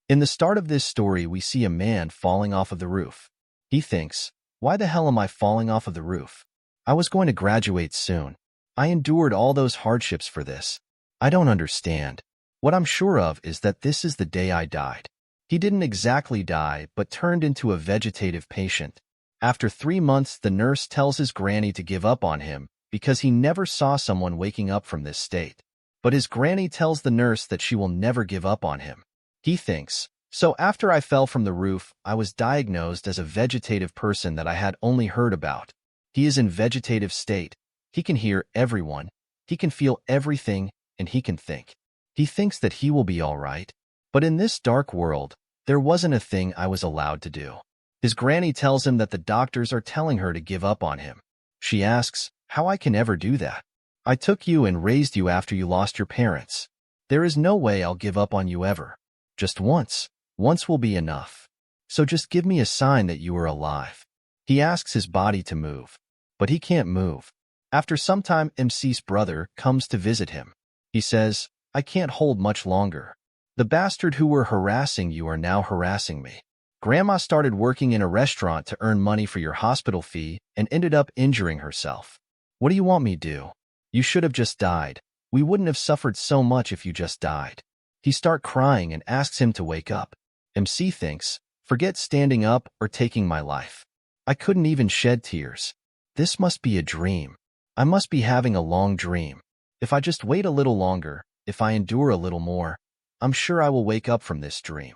In the start of this story, we see a man falling off of the roof. He thinks, why the hell am I falling off of the roof? I was going to graduate soon. I endured all those hardships for this. I don't understand. What I'm sure of is that this is the day I died. He didn't exactly die, but turned into a vegetative patient. After 3 months, the nurse tells his granny to give up on him because he never saw someone waking up from this state. But his granny tells the nurse that she will never give up on him. He thinks, so after I fell from the roof, I was diagnosed as a vegetative person that I had only heard about. He is in vegetative state. He can hear everyone. He can feel everything, and he can think. He thinks that he will be all right. But in this dark world, there wasn't a thing I was allowed to do. His granny tells him that the doctors are telling her to give up on him. She asks, how I can ever do that? I took you and raised you after you lost your parents. There is no way I'll give up on you ever. Just once. Once will be enough. So just give me a sign that you are alive. He asks his body to move. But he can't move. After some time, MC's brother comes to visit him. He says, I can't hold much longer. The bastard who were harassing you are now harassing me. Grandma started working in a restaurant to earn money for your hospital fee and ended up injuring herself. What do you want me to do? You should have just died. We wouldn't have suffered so much if you just died. He starts crying and asks him to wake up. MC thinks, forget standing up or taking my life. I couldn't even shed tears. This must be a dream. I must be having a long dream. If I just wait a little longer, if I endure a little more, I'm sure I will wake up from this dream.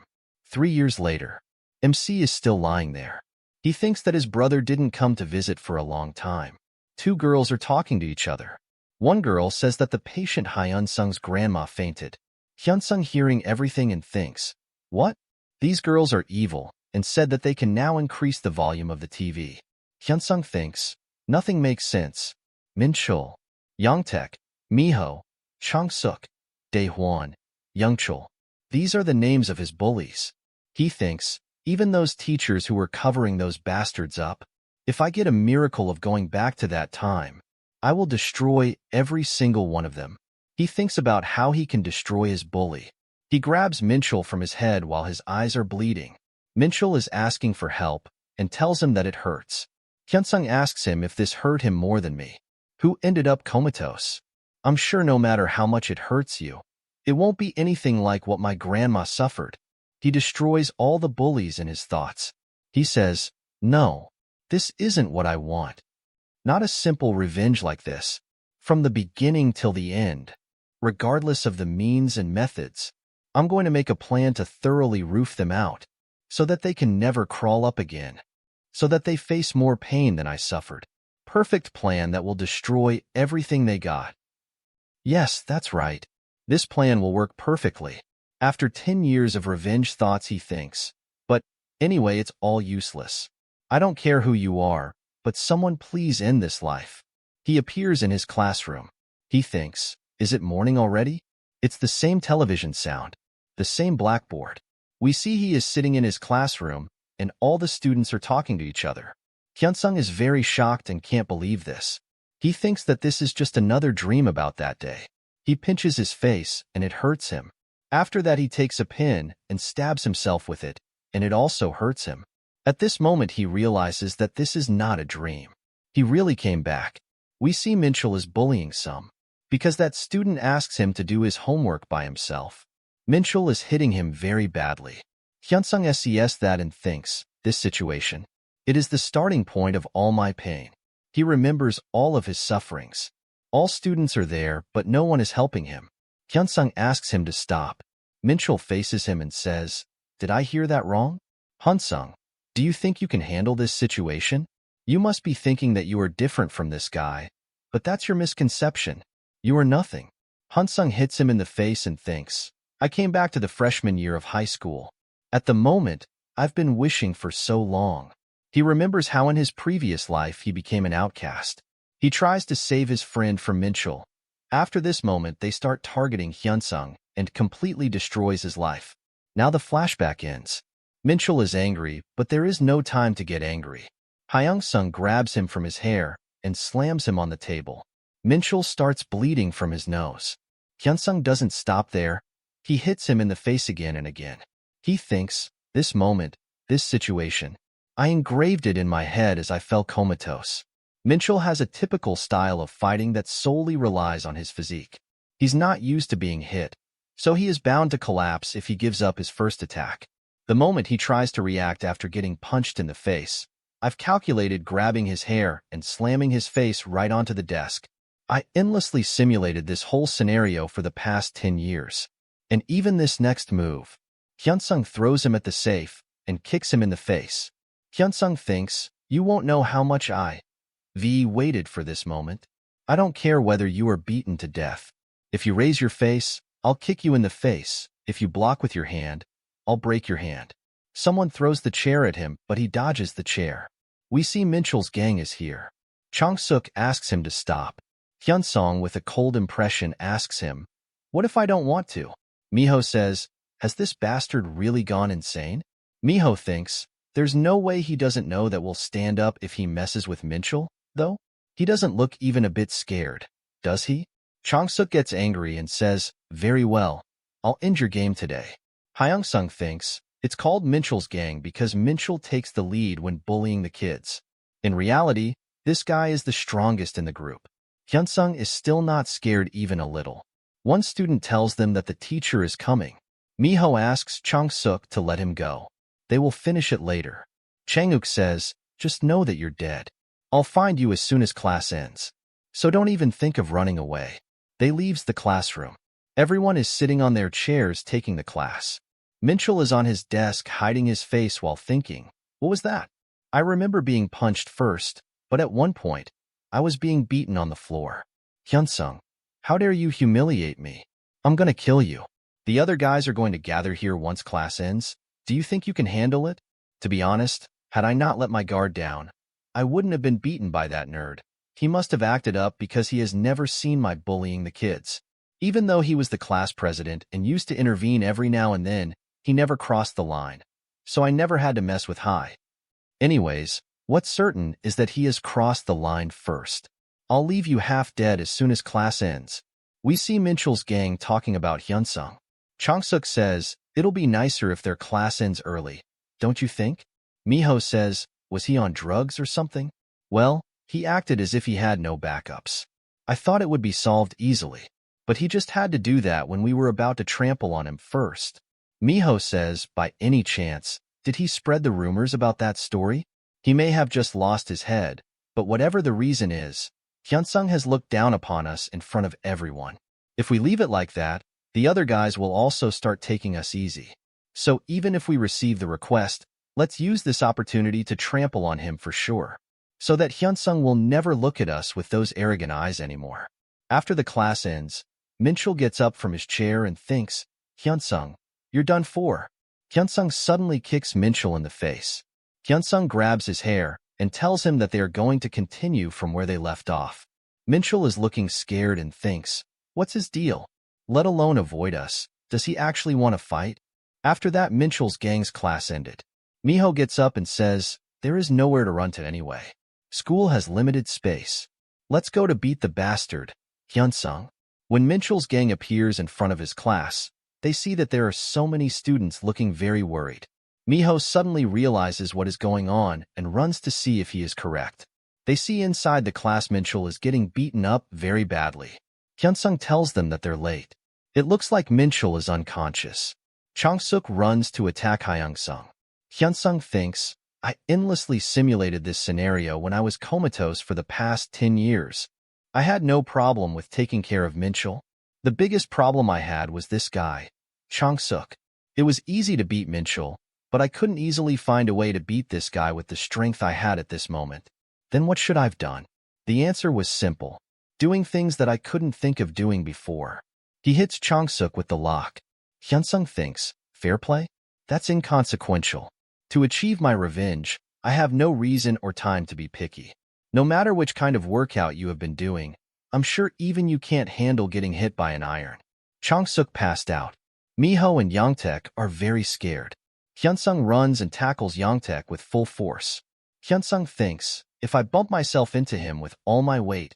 3 years later, MC is still lying there. He thinks that his brother didn't come to visit for a long time. 2 girls are talking to each other. One girl says that the patient Hyun-sung's grandma fainted. Hyun-sung hearing everything and thinks, what? These girls are evil, and said that they can now increase the volume of the TV. Hyun-sung thinks, nothing makes sense. Min-chul, Young-taek, Miho, Chung-suk, Dae-hwan, Young-chul. These are the names of his bullies. He thinks, even those teachers who were covering those bastards up, if I get a miracle of going back to that time, I will destroy every single one of them. He thinks about how he can destroy his bully. He grabs Min-chul from his head while his eyes are bleeding. Min-chul is asking for help and tells him that it hurts. Hyun-sung asks him if this hurt him more than me, who ended up comatose. I'm sure no matter how much it hurts you, it won't be anything like what my grandma suffered. He destroys all the bullies in his thoughts. He says, no, this isn't what I want. Not a simple revenge like this, from the beginning till the end, regardless of the means and methods. I'm going to make a plan to thoroughly roof them out, so that they can never crawl up again, so that they face more pain than I suffered. Perfect plan that will destroy everything they got. Yes, that's right. This plan will work perfectly. After 10 years of revenge thoughts, he thinks, but anyway, it's all useless. I don't care who you are, but someone please end this life. He appears in his classroom. He thinks, is it morning already? It's the same television sound, the same blackboard. We see he is sitting in his classroom, and all the students are talking to each other. Hyun-sung is very shocked and can't believe this. He thinks that this is just another dream about that day. He pinches his face, and it hurts him. After that, he takes a pin and stabs himself with it, and it also hurts him. At this moment, he realizes that this is not a dream. He really came back. We see Min-chul is bullying some, because that student asks him to do his homework by himself. Min-chul is hitting him very badly. Hyun-sung sees that and thinks, this situation, it is the starting point of all my pain. He remembers all of his sufferings. All students are there, but no one is helping him. Hyun-sung asks him to stop. Min-chul faces him and says, did I hear that wrong? Hyun-sung, do you think you can handle this situation? You must be thinking that you are different from this guy, but that's your misconception. You are nothing. Hyun-sung hits him in the face and thinks, I came back to the freshman year of high school. At the moment, I've been wishing for so long. He remembers how in his previous life he became an outcast. He tries to save his friend from Min-chul. After this moment, they start targeting Hyun-sung and completely destroys his life. Now the flashback ends. Min-chul is angry, but there is no time to get angry. Hyun-sung grabs him from his hair and slams him on the table. Min-chul starts bleeding from his nose. Hyun-sung doesn't stop there. He hits him in the face again and again. He thinks, this moment, this situation. I engraved it in my head as I fell comatose. Minchul has a typical style of fighting that solely relies on his physique. He's not used to being hit, so he is bound to collapse if he gives up his first attack. The moment he tries to react after getting punched in the face, I've calculated grabbing his hair and slamming his face right onto the desk. I endlessly simulated this whole scenario for the past 10 years. And even this next move, Hyunsung throws him at the safe and kicks him in the face. Hyunsung thinks, you won't know how much I waited for this moment. I don't care whether you are beaten to death. If you raise your face, I'll kick you in the face. If you block with your hand, I'll break your hand. Someone throws the chair at him, but he dodges the chair. We see Minchul's gang is here. Chong-suk asks him to stop. Hyunsung, with a cold impression, asks him, what if I don't want to? Miho says, has this bastard really gone insane? Miho thinks, there's no way he doesn't know that we'll stand up if he messes with Minchul, though? He doesn't look even a bit scared, does he? Chong-suk gets angry and says, very well, I'll end your game today. Hyunsung thinks, it's called Minchul's gang because Minchul takes the lead when bullying the kids. In reality, this guy is the strongest in the group. Hyunsung is still not scared even a little. One student tells them that the teacher is coming. Miho asks Chong-suk to let him go. They will finish it later. Chang-uk says, just know that you're dead. I'll find you as soon as class ends. So don't even think of running away. They leaves the classroom. Everyone is sitting on their chairs taking the class. Minchul is on his desk hiding his face while thinking, what was that? I remember being punched first, but at one point, I was being beaten on the floor. Hyunsung, how dare you humiliate me? I'm gonna kill you. The other guys are going to gather here once class ends. Do you think you can handle it? To be honest, had I not let my guard down, I wouldn't have been beaten by that nerd. He must have acted up because he has never seen my bullying the kids. Even though he was the class president and used to intervene every now and then, he never crossed the line. So I never had to mess with High. Anyways, what's certain is that he has crossed the line first. I'll leave you half dead as soon as class ends. We see Minchul's gang talking about Hyunsung. Chong-suk says, it'll be nicer if their class ends early, don't you think? Miho says, was he on drugs or something? Well, he acted as if he had no backups. I thought it would be solved easily, but he just had to do that when we were about to trample on him first. Miho says, by any chance, did he spread the rumors about that story? He may have just lost his head, but whatever the reason is, Hyunsung has looked down upon us in front of everyone. If we leave it like that, the other guys will also start taking us easy. So even if we receive the request, let's use this opportunity to trample on him for sure, so that Hyunsung will never look at us with those arrogant eyes anymore. After the class ends, Minchul gets up from his chair and thinks, Hyunsung, you're done for. Hyunsung suddenly kicks Minchul in the face. Hyunsung grabs his hair and tells him that they are going to continue from where they left off. Minchul is looking scared and thinks, what's his deal? Let alone avoid us. Does he actually want to fight? After that, Minchul's gang's class ended. Miho gets up and says, there is nowhere to run to anyway. School has limited space. Let's go to beat the bastard, Hyunsung. When Minchul's gang appears in front of his class, they see that there are so many students looking very worried. Miho suddenly realizes what is going on and runs to see if he is correct. They see inside the class Minchul is getting beaten up very badly. Hyunsung tells them that they're late. It looks like Minchul is unconscious. Chong-suk runs to attack Hyunsung. Hyunsung thinks, I endlessly simulated this scenario when I was comatose for the past 10 years. I had no problem with taking care of Minchul. The biggest problem I had was this guy, Chong-suk. It was easy to beat Minchul, but I couldn't easily find a way to beat this guy with the strength I had at this moment. Then what should I have done? The answer was simple. Doing things that I couldn't think of doing before. He hits Chong-suk with the lock. Hyunsung thinks, fair play? That's inconsequential. To achieve my revenge, I have no reason or time to be picky. No matter which kind of workout you have been doing, I'm sure even you can't handle getting hit by an iron. Chong-suk passed out. Miho and Yongtaek are very scared. Hyunsung runs and tackles Yongtaek with full force. Hyunsung thinks, if I bump myself into him with all my weight,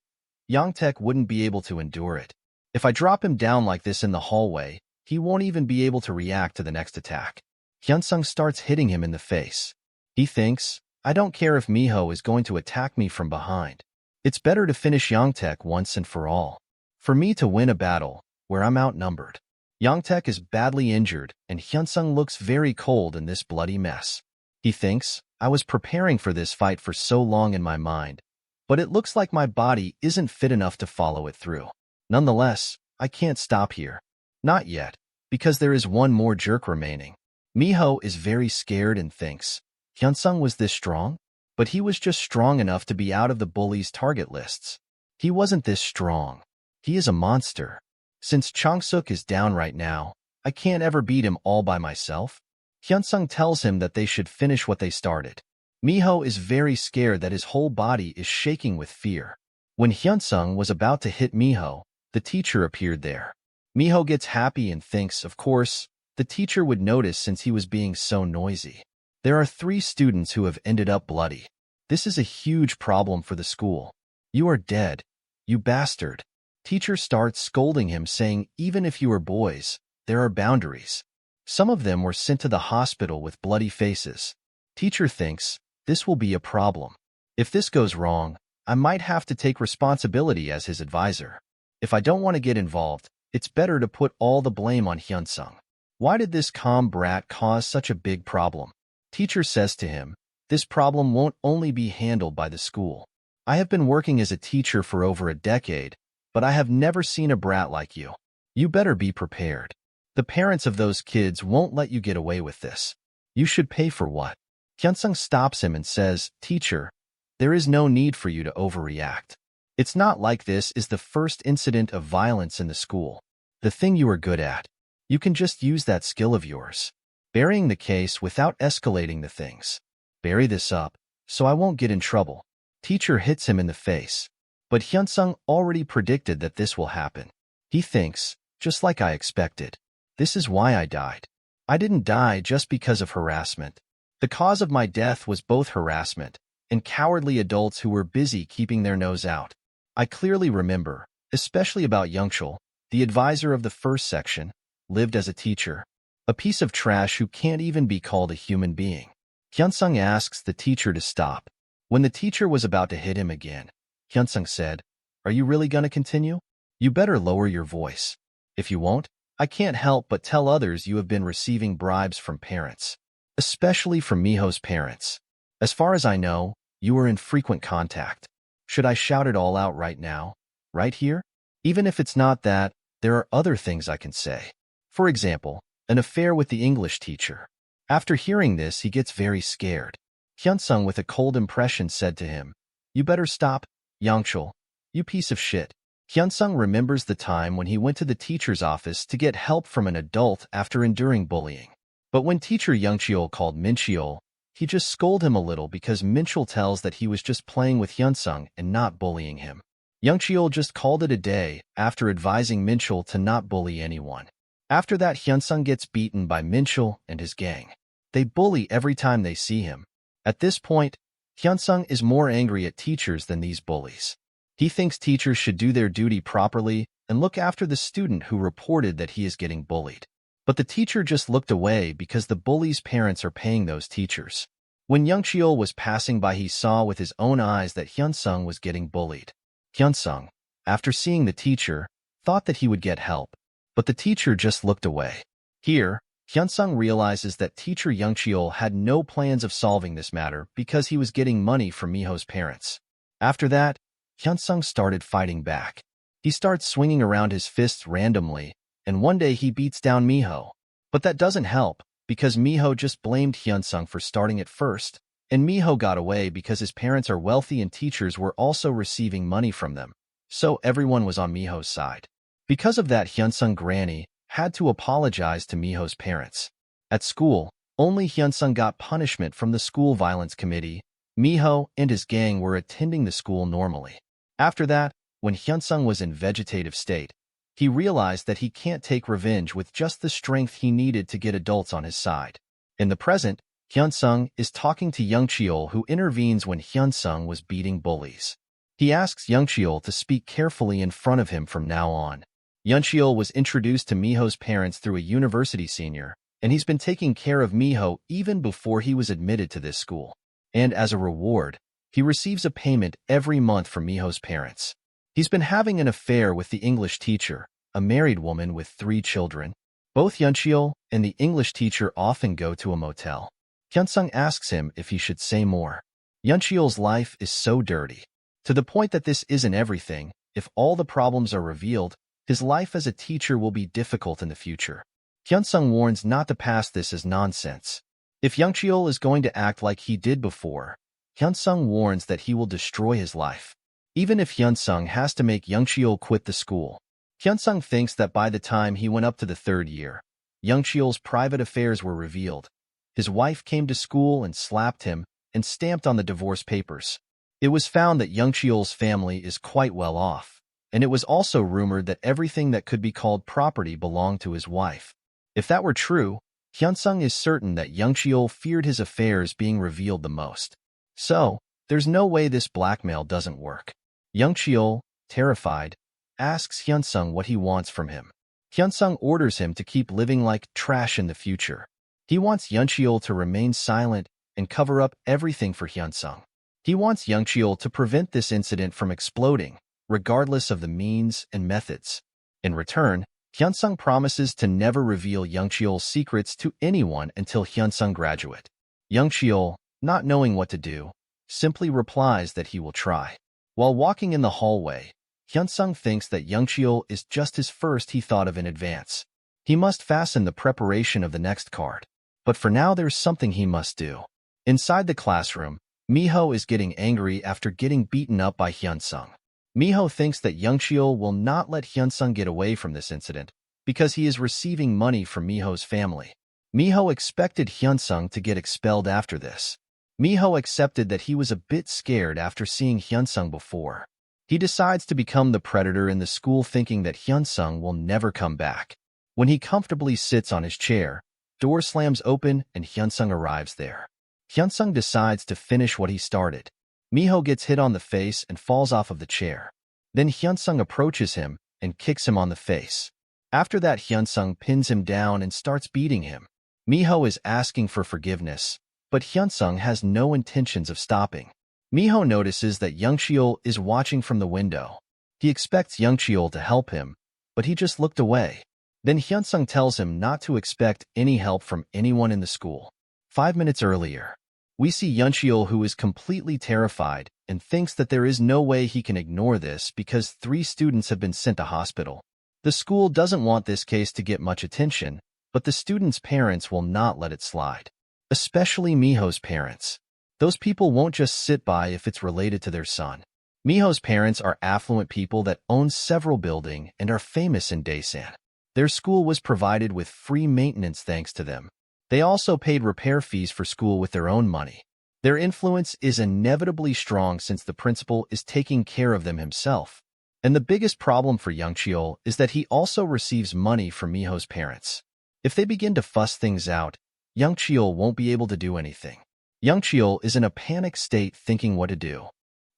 Yongtaek wouldn't be able to endure it. If I drop him down like this in the hallway, he won't even be able to react to the next attack. Hyunsung starts hitting him in the face. He thinks, I don't care if Miho is going to attack me from behind. It's better to finish Yongtaek once and for all. For me to win a battle where I'm outnumbered. Yongtaek is badly injured, and Hyunsung looks very cold in this bloody mess. He thinks, I was preparing for this fight for so long in my mind, but it looks like my body isn't fit enough to follow it through. Nonetheless, I can't stop here. Not yet, because there is one more jerk remaining. Miho is very scared and thinks, Hyunsung was this strong? But he was just strong enough to be out of the bully's target lists. He wasn't this strong. He is a monster. Since Changsuk is down right now, I can't ever beat him all by myself. Hyunsung tells him that they should finish what they started. Miho is very scared that his whole body is shaking with fear. When Hyunsung was about to hit Miho, the teacher appeared there. Miho gets happy and thinks, of course, the teacher would notice since he was being so noisy. There are 3 students who have ended up bloody. This is a huge problem for the school. You are dead, you bastard. Teacher starts scolding him, saying even if you are boys, there are boundaries. Some of them were sent to the hospital with bloody faces. Teacher thinks, this will be a problem. If this goes wrong, I might have to take responsibility as his advisor. If I don't want to get involved, it's better to put all the blame on Hyunsung. Why did this calm brat cause such a big problem? Teacher says to him, this problem won't only be handled by the school. I have been working as a teacher for over a decade, but I have never seen a brat like you. You better be prepared. The parents of those kids won't let you get away with this. You should pay for what? Hyunsung stops him and says, Teacher, there is no need for you to overreact. It's not like this is the first incident of violence in the school. The thing you are good at. You can just use that skill of yours. Burying the case without escalating the things. Bury this up, so I won't get in trouble. Teacher hits him in the face. But Hyunsung already predicted that this will happen. He thinks, just like I expected. This is why I died. I didn't die just because of harassment. The cause of my death was both harassment and cowardly adults who were busy keeping their nose out. I clearly remember, especially about Youngchul, the advisor of the first section, lived as a teacher. A piece of trash who can't even be called a human being. Hyunsung asks the teacher to stop. When the teacher was about to hit him again, Hyunsung said, Are you really gonna continue? You better lower your voice. If you won't, I can't help but tell others you have been receiving bribes from parents. Especially from Miho's parents. As far as I know, you are in frequent contact. Should I shout it all out right now? Right here? Even if it's not that, there are other things I can say. For example, an affair with the English teacher. After hearing this, he gets very scared. Hyunsung, with a cold impression, said to him, You better stop, Youngchul, you piece of shit. Hyunsung remembers the time when he went to the teacher's office to get help from an adult after enduring bullying. But when teacher Youngcheol called Mincheol, he just scolded him a little because Mincheol tells that he was just playing with Hyunsung and not bullying him. Youngcheol just called it a day after advising Mincheol to not bully anyone. After that, Hyunsung gets beaten by Mincheol and his gang. They bully every time they see him. At this point, Hyunsung is more angry at teachers than these bullies. He thinks teachers should do their duty properly and look after the student who reported that he is getting bullied. But the teacher just looked away because the bully's parents are paying those teachers. When Youngcheol was passing by, he saw with his own eyes that Hyunsung was getting bullied. Hyunsung, after seeing the teacher, thought that he would get help. But the teacher just looked away. Here, Hyunsung realizes that teacher Youngcheol had no plans of solving this matter because he was getting money from Miho's parents. After that, Hyunsung started fighting back. He starts swinging around his fists randomly, and one day he beats down Miho. But that doesn't help, because Miho just blamed Hyunsung for starting it first, and Miho got away because his parents are wealthy and teachers were also receiving money from them, so everyone was on Miho's side. Because of that, Hyunsung Granny had to apologize to Miho's parents. At school, only Hyunsung got punishment from the school violence committee. Miho and his gang were attending the school normally. After that, when Hyunsung was in vegetative state, he realized that he can't take revenge with just the strength he needed to get adults on his side. In the present, Hyunsung is talking to Youngcheol, who intervenes when Hyunsung was beating bullies. He asks Youngcheol to speak carefully in front of him from now on. Youngcheol was introduced to Miho's parents through a university senior, and he's been taking care of Miho even before he was admitted to this school. And as a reward, he receives a payment every month from Miho's parents. He's been having an affair with the English teacher, a married woman with 3 children. Both Hyuncheol and the English teacher often go to a motel. Hyunsung asks him if he should say more. Hyuncheol's life is so dirty, to the point that this isn't everything. If all the problems are revealed, his life as a teacher will be difficult in the future. Hyunsung warns not to pass this as nonsense. If Hyuncheol is going to act like he did before, Hyunsung warns that he will destroy his life. Even if Hyunsung has to make Hyuncheol quit the school. Hyunsung thinks that by the time he went up to the 3rd year, Hyuncheol's private affairs were revealed. His wife came to school and slapped him and stamped on the divorce papers. It was found that Hyuncheol's family is quite well off, and it was also rumored that everything that could be called property belonged to his wife. If that were true, Hyunsung is certain that Hyuncheol feared his affairs being revealed the most. So, there's no way this blackmail doesn't work. Hyuncheol, terrified, asks Hyunsung what he wants from him. Hyunsung orders him to keep living like trash in the future. He wants Hyuncheol to remain silent and cover up everything for Hyunsung. He wants Hyuncheol to prevent this incident from exploding, regardless of the means and methods. In return, Hyunsung promises to never reveal Hyuncheol's secrets to anyone until Hyunsung graduates. Hyuncheol, not knowing what to do, simply replies that he will try. While walking in the hallway, Hyunsung thinks that Hyuncheol is just his first he thought of in advance. He must fasten the preparation of the next card. But for now there's something he must do. Inside the classroom, Miho is getting angry after getting beaten up by Hyunsung. Miho thinks that Hyuncheol will not let Hyunsung get away from this incident because he is receiving money from Miho's family. Miho expected Hyunsung to get expelled after this. Miho accepted that he was a bit scared after seeing Hyunsung before. He decides to become the predator in the school, thinking that Hyunsung will never come back. When he comfortably sits on his chair, door slams open and Hyunsung arrives there. Hyunsung decides to finish what he started. Miho gets hit on the face and falls off of the chair. Then Hyunsung approaches him and kicks him on the face. After that, Hyunsung pins him down and starts beating him. Miho is asking for forgiveness, but Hyunsung has no intentions of stopping. Miho notices that Hyuncheol is watching from the window. He expects Hyuncheol to help him, but he just looked away. Then Hyunsung tells him not to expect any help from anyone in the school. 5 minutes earlier, we see Hyuncheol, who is completely terrified and thinks that there is no way he can ignore this because 3 students have been sent to hospital. The school doesn't want this case to get much attention, but the students' parents will not let it slide. Especially Miho's parents. Those people won't just sit by if it's related to their son. Miho's parents are affluent people that own several buildings and are famous in Daesan. Their school was provided with free maintenance thanks to them. They also paid repair fees for school with their own money. Their influence is inevitably strong since the principal is taking care of them himself. And the biggest problem for Hyuncheol is that he also receives money from Miho's parents. If they begin to fuss things out, Hyuncheol won't be able to do anything. Hyuncheol is in a panic state thinking what to do.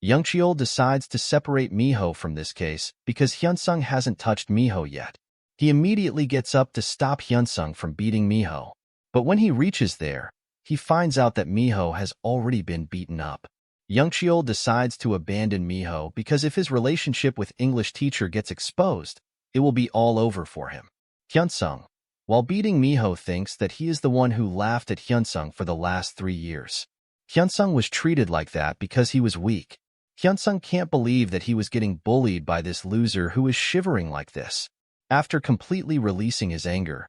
Hyuncheol decides to separate Miho from this case because Hyunsung hasn't touched Miho yet. He immediately gets up to stop Hyunsung from beating Miho. But when he reaches there, he finds out that Miho has already been beaten up. Hyuncheol decides to abandon Miho because if his relationship with English teacher gets exposed, it will be all over for him. Hyunsung, while beating Miho, thinks that he is the one who laughed at Hyunsung for the last 3 years. Hyunsung was treated like that because he was weak. Hyunsung can't believe that he was getting bullied by this loser who is shivering like this. After completely releasing his anger,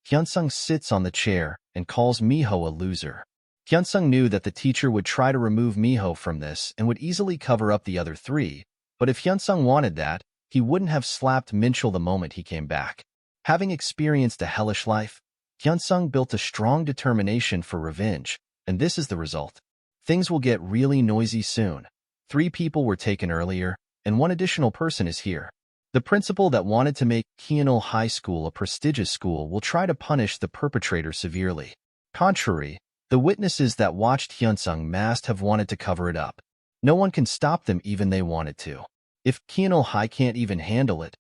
Hyunsung sits on the chair and calls Miho a loser. Hyunsung knew that the teacher would try to remove Miho from this and would easily cover up the other 3, but if Hyunsung wanted that, he wouldn't have slapped Minchul the moment he came back. Having experienced a hellish life, Hyunsung built a strong determination for revenge, and this is the result. Things will get really noisy soon. 3 people were taken earlier, and 1 additional person is here. The principal that wanted to make Highschool High School a prestigious school will try to punish the perpetrator severely. Contrary, the witnesses that watched Hyunsung must have wanted to cover it up. No one can stop them even they wanted to. If Highschool High can't even handle it,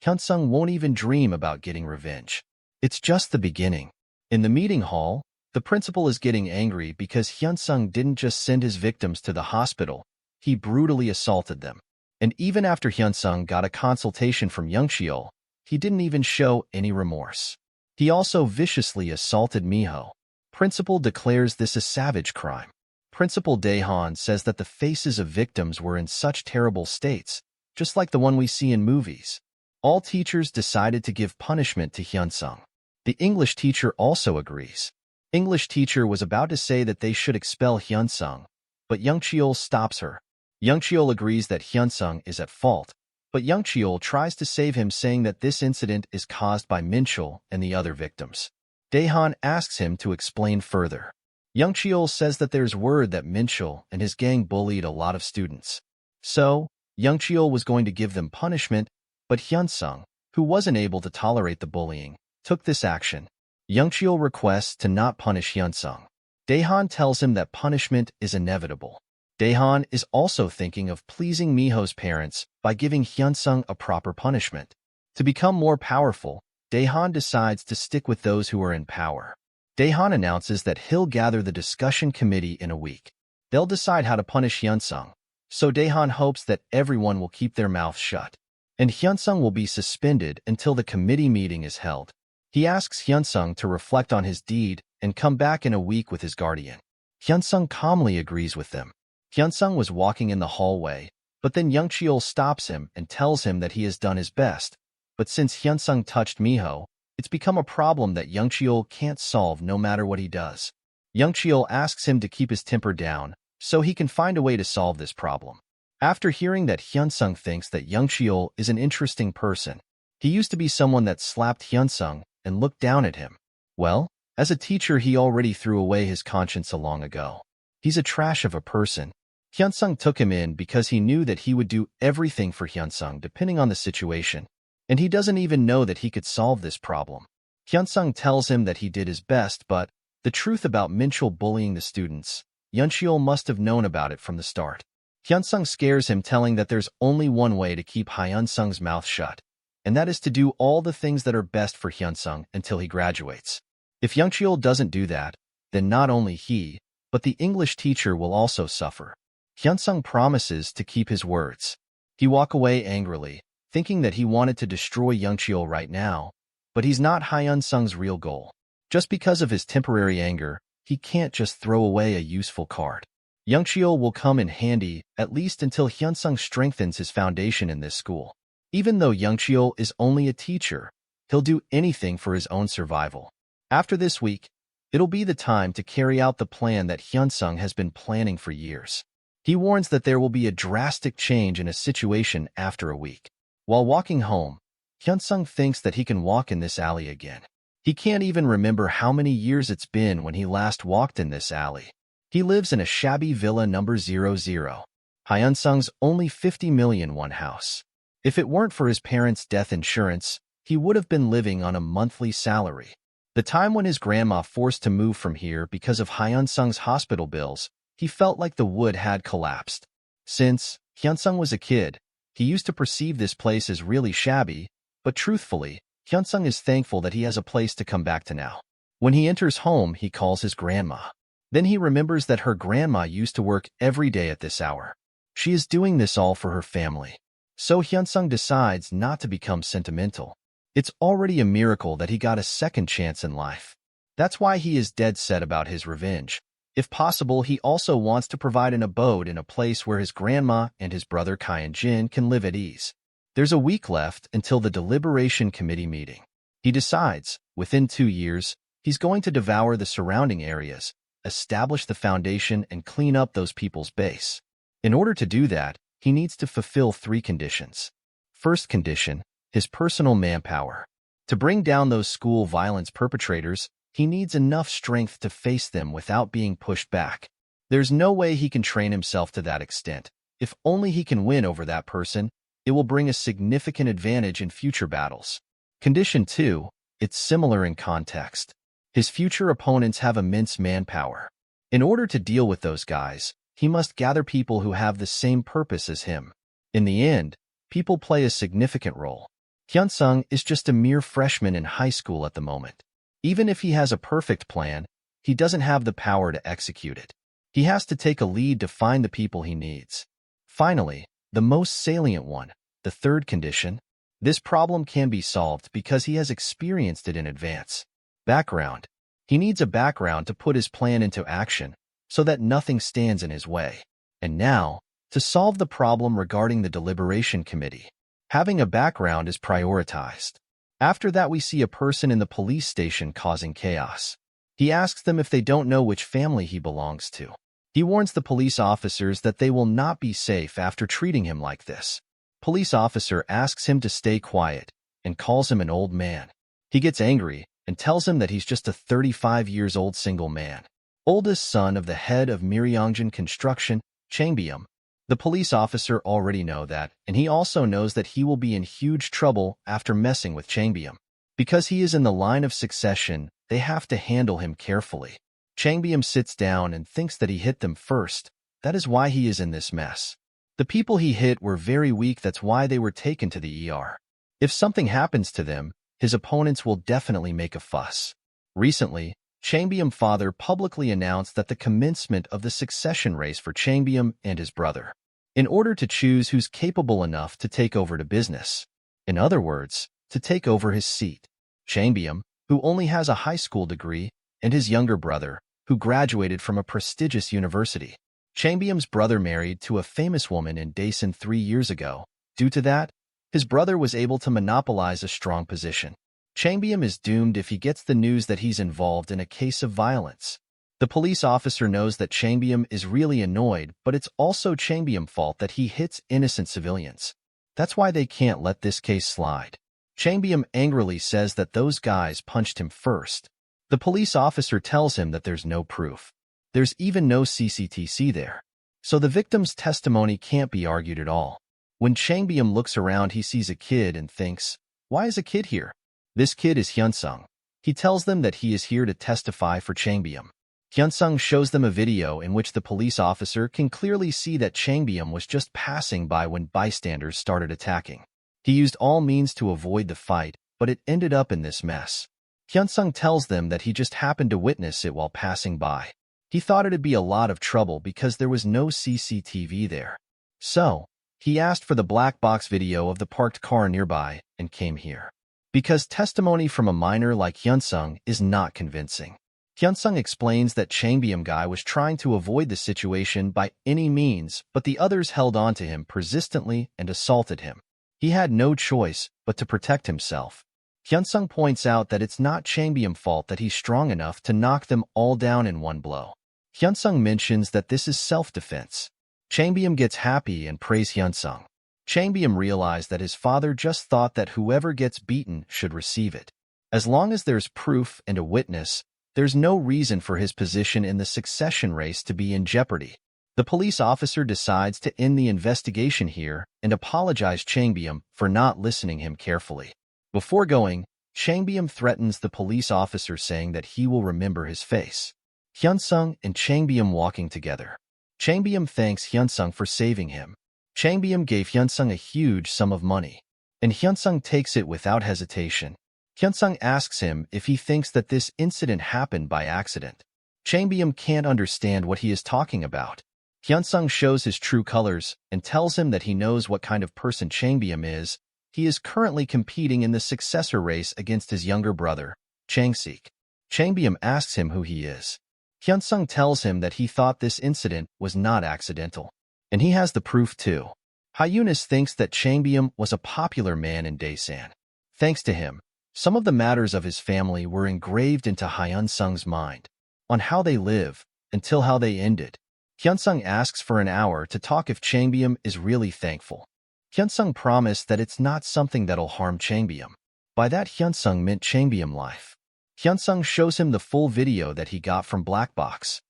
Hyunsung won't even dream about getting revenge. It's just the beginning. In the meeting hall, the principal is getting angry because Hyunsung didn't just send his victims to the hospital, he brutally assaulted them. And even after Hyunsung got a consultation from Youngcheol, he didn't even show any remorse. He also viciously assaulted Miho. Principal declares this a savage crime. Principal Daehan says that the faces of victims were in such terrible states, just like the one we see in movies. All teachers decided to give punishment to Hyunsung. The English teacher also agrees. English teacher was about to say that they should expel Hyunsung, but Youngcheol stops her. Youngcheol agrees that Hyunsung is at fault, but Youngcheol tries to save him, saying that this incident is caused by Minchul and the other victims. Daehan asks him to explain further. Youngcheol says that there's word that Minchul and his gang bullied a lot of students. So, Youngcheol was going to give them punishment, but Hyunsung, who wasn't able to tolerate the bullying, took this action. Youngcheol requests to not punish Hyunsung. Daehan tells him that punishment is inevitable. Daehan is also thinking of pleasing Miho's parents by giving Hyunsung a proper punishment. To become more powerful, Daehan decides to stick with those who are in power. Daehan announces that he'll gather the discussion committee in a week. They'll decide how to punish Hyunsung, so Daehan hopes that everyone will keep their mouths shut. And Hyunsung will be suspended until the committee meeting is held. He asks Hyunsung to reflect on his deed and come back in a week with his guardian. Hyunsung calmly agrees with them. Hyunsung was walking in the hallway, but then Youngcheol stops him and tells him that he has done his best. But since Hyunsung touched Miho, it's become a problem that Youngcheol can't solve no matter what he does. Youngcheol asks him to keep his temper down so he can find a way to solve this problem. After hearing that Hyunsung thinks that Youngcheol is an interesting person, he used to be someone that slapped Hyunsung and looked down at him. Well, as a teacher he already threw away his conscience long ago. He's a trash of a person. Hyunsung took him in because he knew that he would do everything for Hyunsung depending on the situation, and he doesn't even know that he could solve this problem. Hyunsung tells him that he did his best, but the truth about Minchul bullying the students, Youngcheol must have known about it from the start. Hyunsung scares him, telling that there's only one way to keep Hyunsung's mouth shut, and that is to do all the things that are best for Hyunsung until he graduates. If Youngcheol doesn't do that, then not only he, but the English teacher will also suffer. Hyunsung promises to keep his words. He walks away angrily, thinking that he wanted to destroy Youngcheol right now, but he's not Hyunsung's real goal. Just because of his temporary anger, he can't just throw away a useful card. Youngcheol will come in handy, at least until Hyunsung strengthens his foundation in this school. Even though Youngcheol is only a teacher, he'll do anything for his own survival. After this week, it'll be the time to carry out the plan that Hyunsung has been planning for years. He warns that there will be a drastic change in a situation after a week. While walking home, Hyunsung thinks that he can walk in this alley again. He can't even remember how many years it's been when he last walked in this alley. He lives in a shabby villa number 00. Hyunsung's only 50 million won house. If it weren't for his parents' death insurance, he would have been living on a monthly salary. The time when his grandma forced to move from here because of Hyunsung's hospital bills, he felt like the wood had collapsed. Since Hyunsung was a kid, he used to perceive this place as really shabby, but truthfully, Hyunsung is thankful that he has a place to come back to now. When he enters home, he calls his grandma. Then he remembers that her grandma used to work every day at this hour. She is doing this all for her family. So Hyunsung decides not to become sentimental. It's already a miracle that he got a second chance in life. That's why he is dead set about his revenge. If possible, he also wants to provide an abode in a place where his grandma and his brother Kai and Jin can live at ease. There's a week left until the deliberation committee meeting. He decides, within 2 years, he's going to devour the surrounding areas, establish the foundation, and clean up those people's base. In order to do that, he needs to fulfill 3 conditions. First condition, his personal manpower. To bring down those school violence perpetrators, he needs enough strength to face them without being pushed back. There's no way he can train himself to that extent. If only he can win over that person, it will bring a significant advantage in future battles. Condition 2, it's similar in context. His future opponents have immense manpower. In order to deal with those guys, he must gather people who have the same purpose as him. In the end, people play a significant role. Hyunsung is just a mere freshman in high school at the moment. Even if he has a perfect plan, he doesn't have the power to execute it. He has to take a lead to find the people he needs. Finally, the most salient one, the third condition. This problem can be solved because he has experienced it in advance. Background. He needs a background to put his plan into action so that nothing stands in his way. And now, to solve the problem regarding the deliberation committee, having a background is prioritized. After that, we see a person in the police station causing chaos. He asks them if they don't know which family he belongs to. He warns the police officers that they will not be safe after treating him like this. Police officer asks him to stay quiet and calls him an old man. He gets angry and tells him that he's just a 35-year-old single man, oldest son of the head of Myeongjin Construction, Changbyum. The police officer already know that, and he also knows that he will be in huge trouble after messing with Changbyum. Because he is in the line of succession, they have to handle him carefully. Changbyum sits down and thinks that he hit them first. That is why he is in this mess. The people he hit were very weak, that's why they were taken to the ER. If something happens to them, his opponents will definitely make a fuss. Recently, Changbyum's father publicly announced that the commencement of the succession race for Changbyum and his brother, in order to choose who's capable enough to take over the business. In other words, to take over his seat. Changbyum, who only has a high school degree, and his younger brother, who graduated from a prestigious university. Changbyum's brother married to a famous woman in Daesan 3 years ago. Due to that, his brother was able to monopolize a strong position. Changbyum is doomed if he gets the news that he's involved in a case of violence. The police officer knows that Changbyum is really annoyed, but it's also Changbyum's fault that he hits innocent civilians. That's why they can't let this case slide. Changbyum angrily says that those guys punched him first. The police officer tells him that there's no proof. There's even no CCTV there. So the victim's testimony can't be argued at all. When Changbyum looks around, he sees a kid and thinks, why is a kid here? This kid is Hyunsung. He tells them that he is here to testify for Changbyum. Hyunsung shows them a video in which the police officer can clearly see that Changbyum was just passing by when bystanders started attacking. He used all means to avoid the fight, but it ended up in this mess. Hyunsung tells them that he just happened to witness it while passing by. He thought it'd be a lot of trouble because there was no CCTV there. So, he asked for the black box video of the parked car nearby and came here. Because testimony from a minor like Hyunsung is not convincing. Hyunsung explains that Changbyum guy was trying to avoid the situation by any means, but the others held on to him persistently and assaulted him. He had no choice but to protect himself. Hyunsung points out that it's not Changbyum's fault that he's strong enough to knock them all down in one blow. Hyunsung mentions that this is self-defense. Changbyum gets happy and praise Hyunsung. Changbyum realized that his father just thought that whoever gets beaten should receive it. As long as there's proof and a witness, there's no reason for his position in the succession race to be in jeopardy. The police officer decides to end the investigation here and apologize Changbyum for not listening him carefully. Before going, Changbyum threatens the police officer saying that he will remember his face. Hyunsung and Changbyum walking together. Changbyum thanks Hyunsung for saving him. Changbyum gave Hyunsung a huge sum of money, and Hyunsung takes it without hesitation. Hyunsung asks him if he thinks that this incident happened by accident. Changbyum can't understand what he is talking about. Hyunsung shows his true colors and tells him that he knows what kind of person Changbyum is. He is currently competing in the successor race against his younger brother, Changsik. Changbyum asks him who he is. Hyunsung tells him that he thought this incident was not accidental. And he has the proof too. Hyunis thinks that Changbyum was a popular man in Daesan. Thanks to him, some of the matters of his family were engraved into Hyunsung's mind, on how they live, until how they ended. Hyunsung asks for an hour to talk if Changbyum is really thankful. Hyunsung promised that it's not something that'll harm Changbyum. By that, Hyunsung meant Changbyum life. Hyunsung shows him the full video that he got from Blackbox.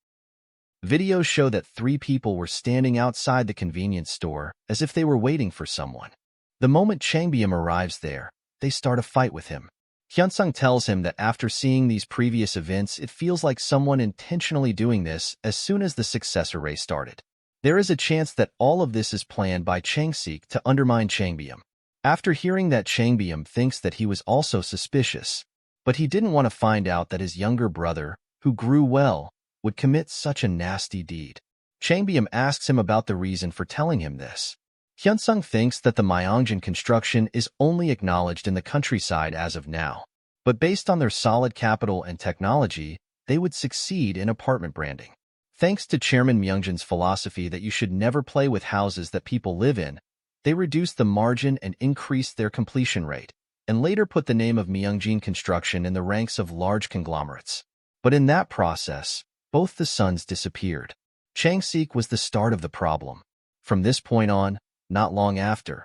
Videos show that 3 people were standing outside the convenience store as if they were waiting for someone. The moment Changbyum arrives there, they start a fight with him. Hyunsung tells him that after seeing these previous events, it feels like someone intentionally doing this as soon as the successor race started. There is a chance that all of this is planned by Changsik to undermine Changbyum. After hearing that, Changbyum thinks that he was also suspicious. But he didn't want to find out that his younger brother, who grew well, would commit such a nasty deed. Changbyum asks him about the reason for telling him this. Hyunsung thinks that the Myeongjin construction is only acknowledged in the countryside as of now. But based on their solid capital and technology, they would succeed in apartment branding. Thanks to Chairman Myeongjin's philosophy that you should never play with houses that people live in, they reduced the margin and increased their completion rate, and later put the name of Myeongjin construction in the ranks of large conglomerates. But in that process, both the sons disappeared. Changsik was the start of the problem. From this point on, not long after,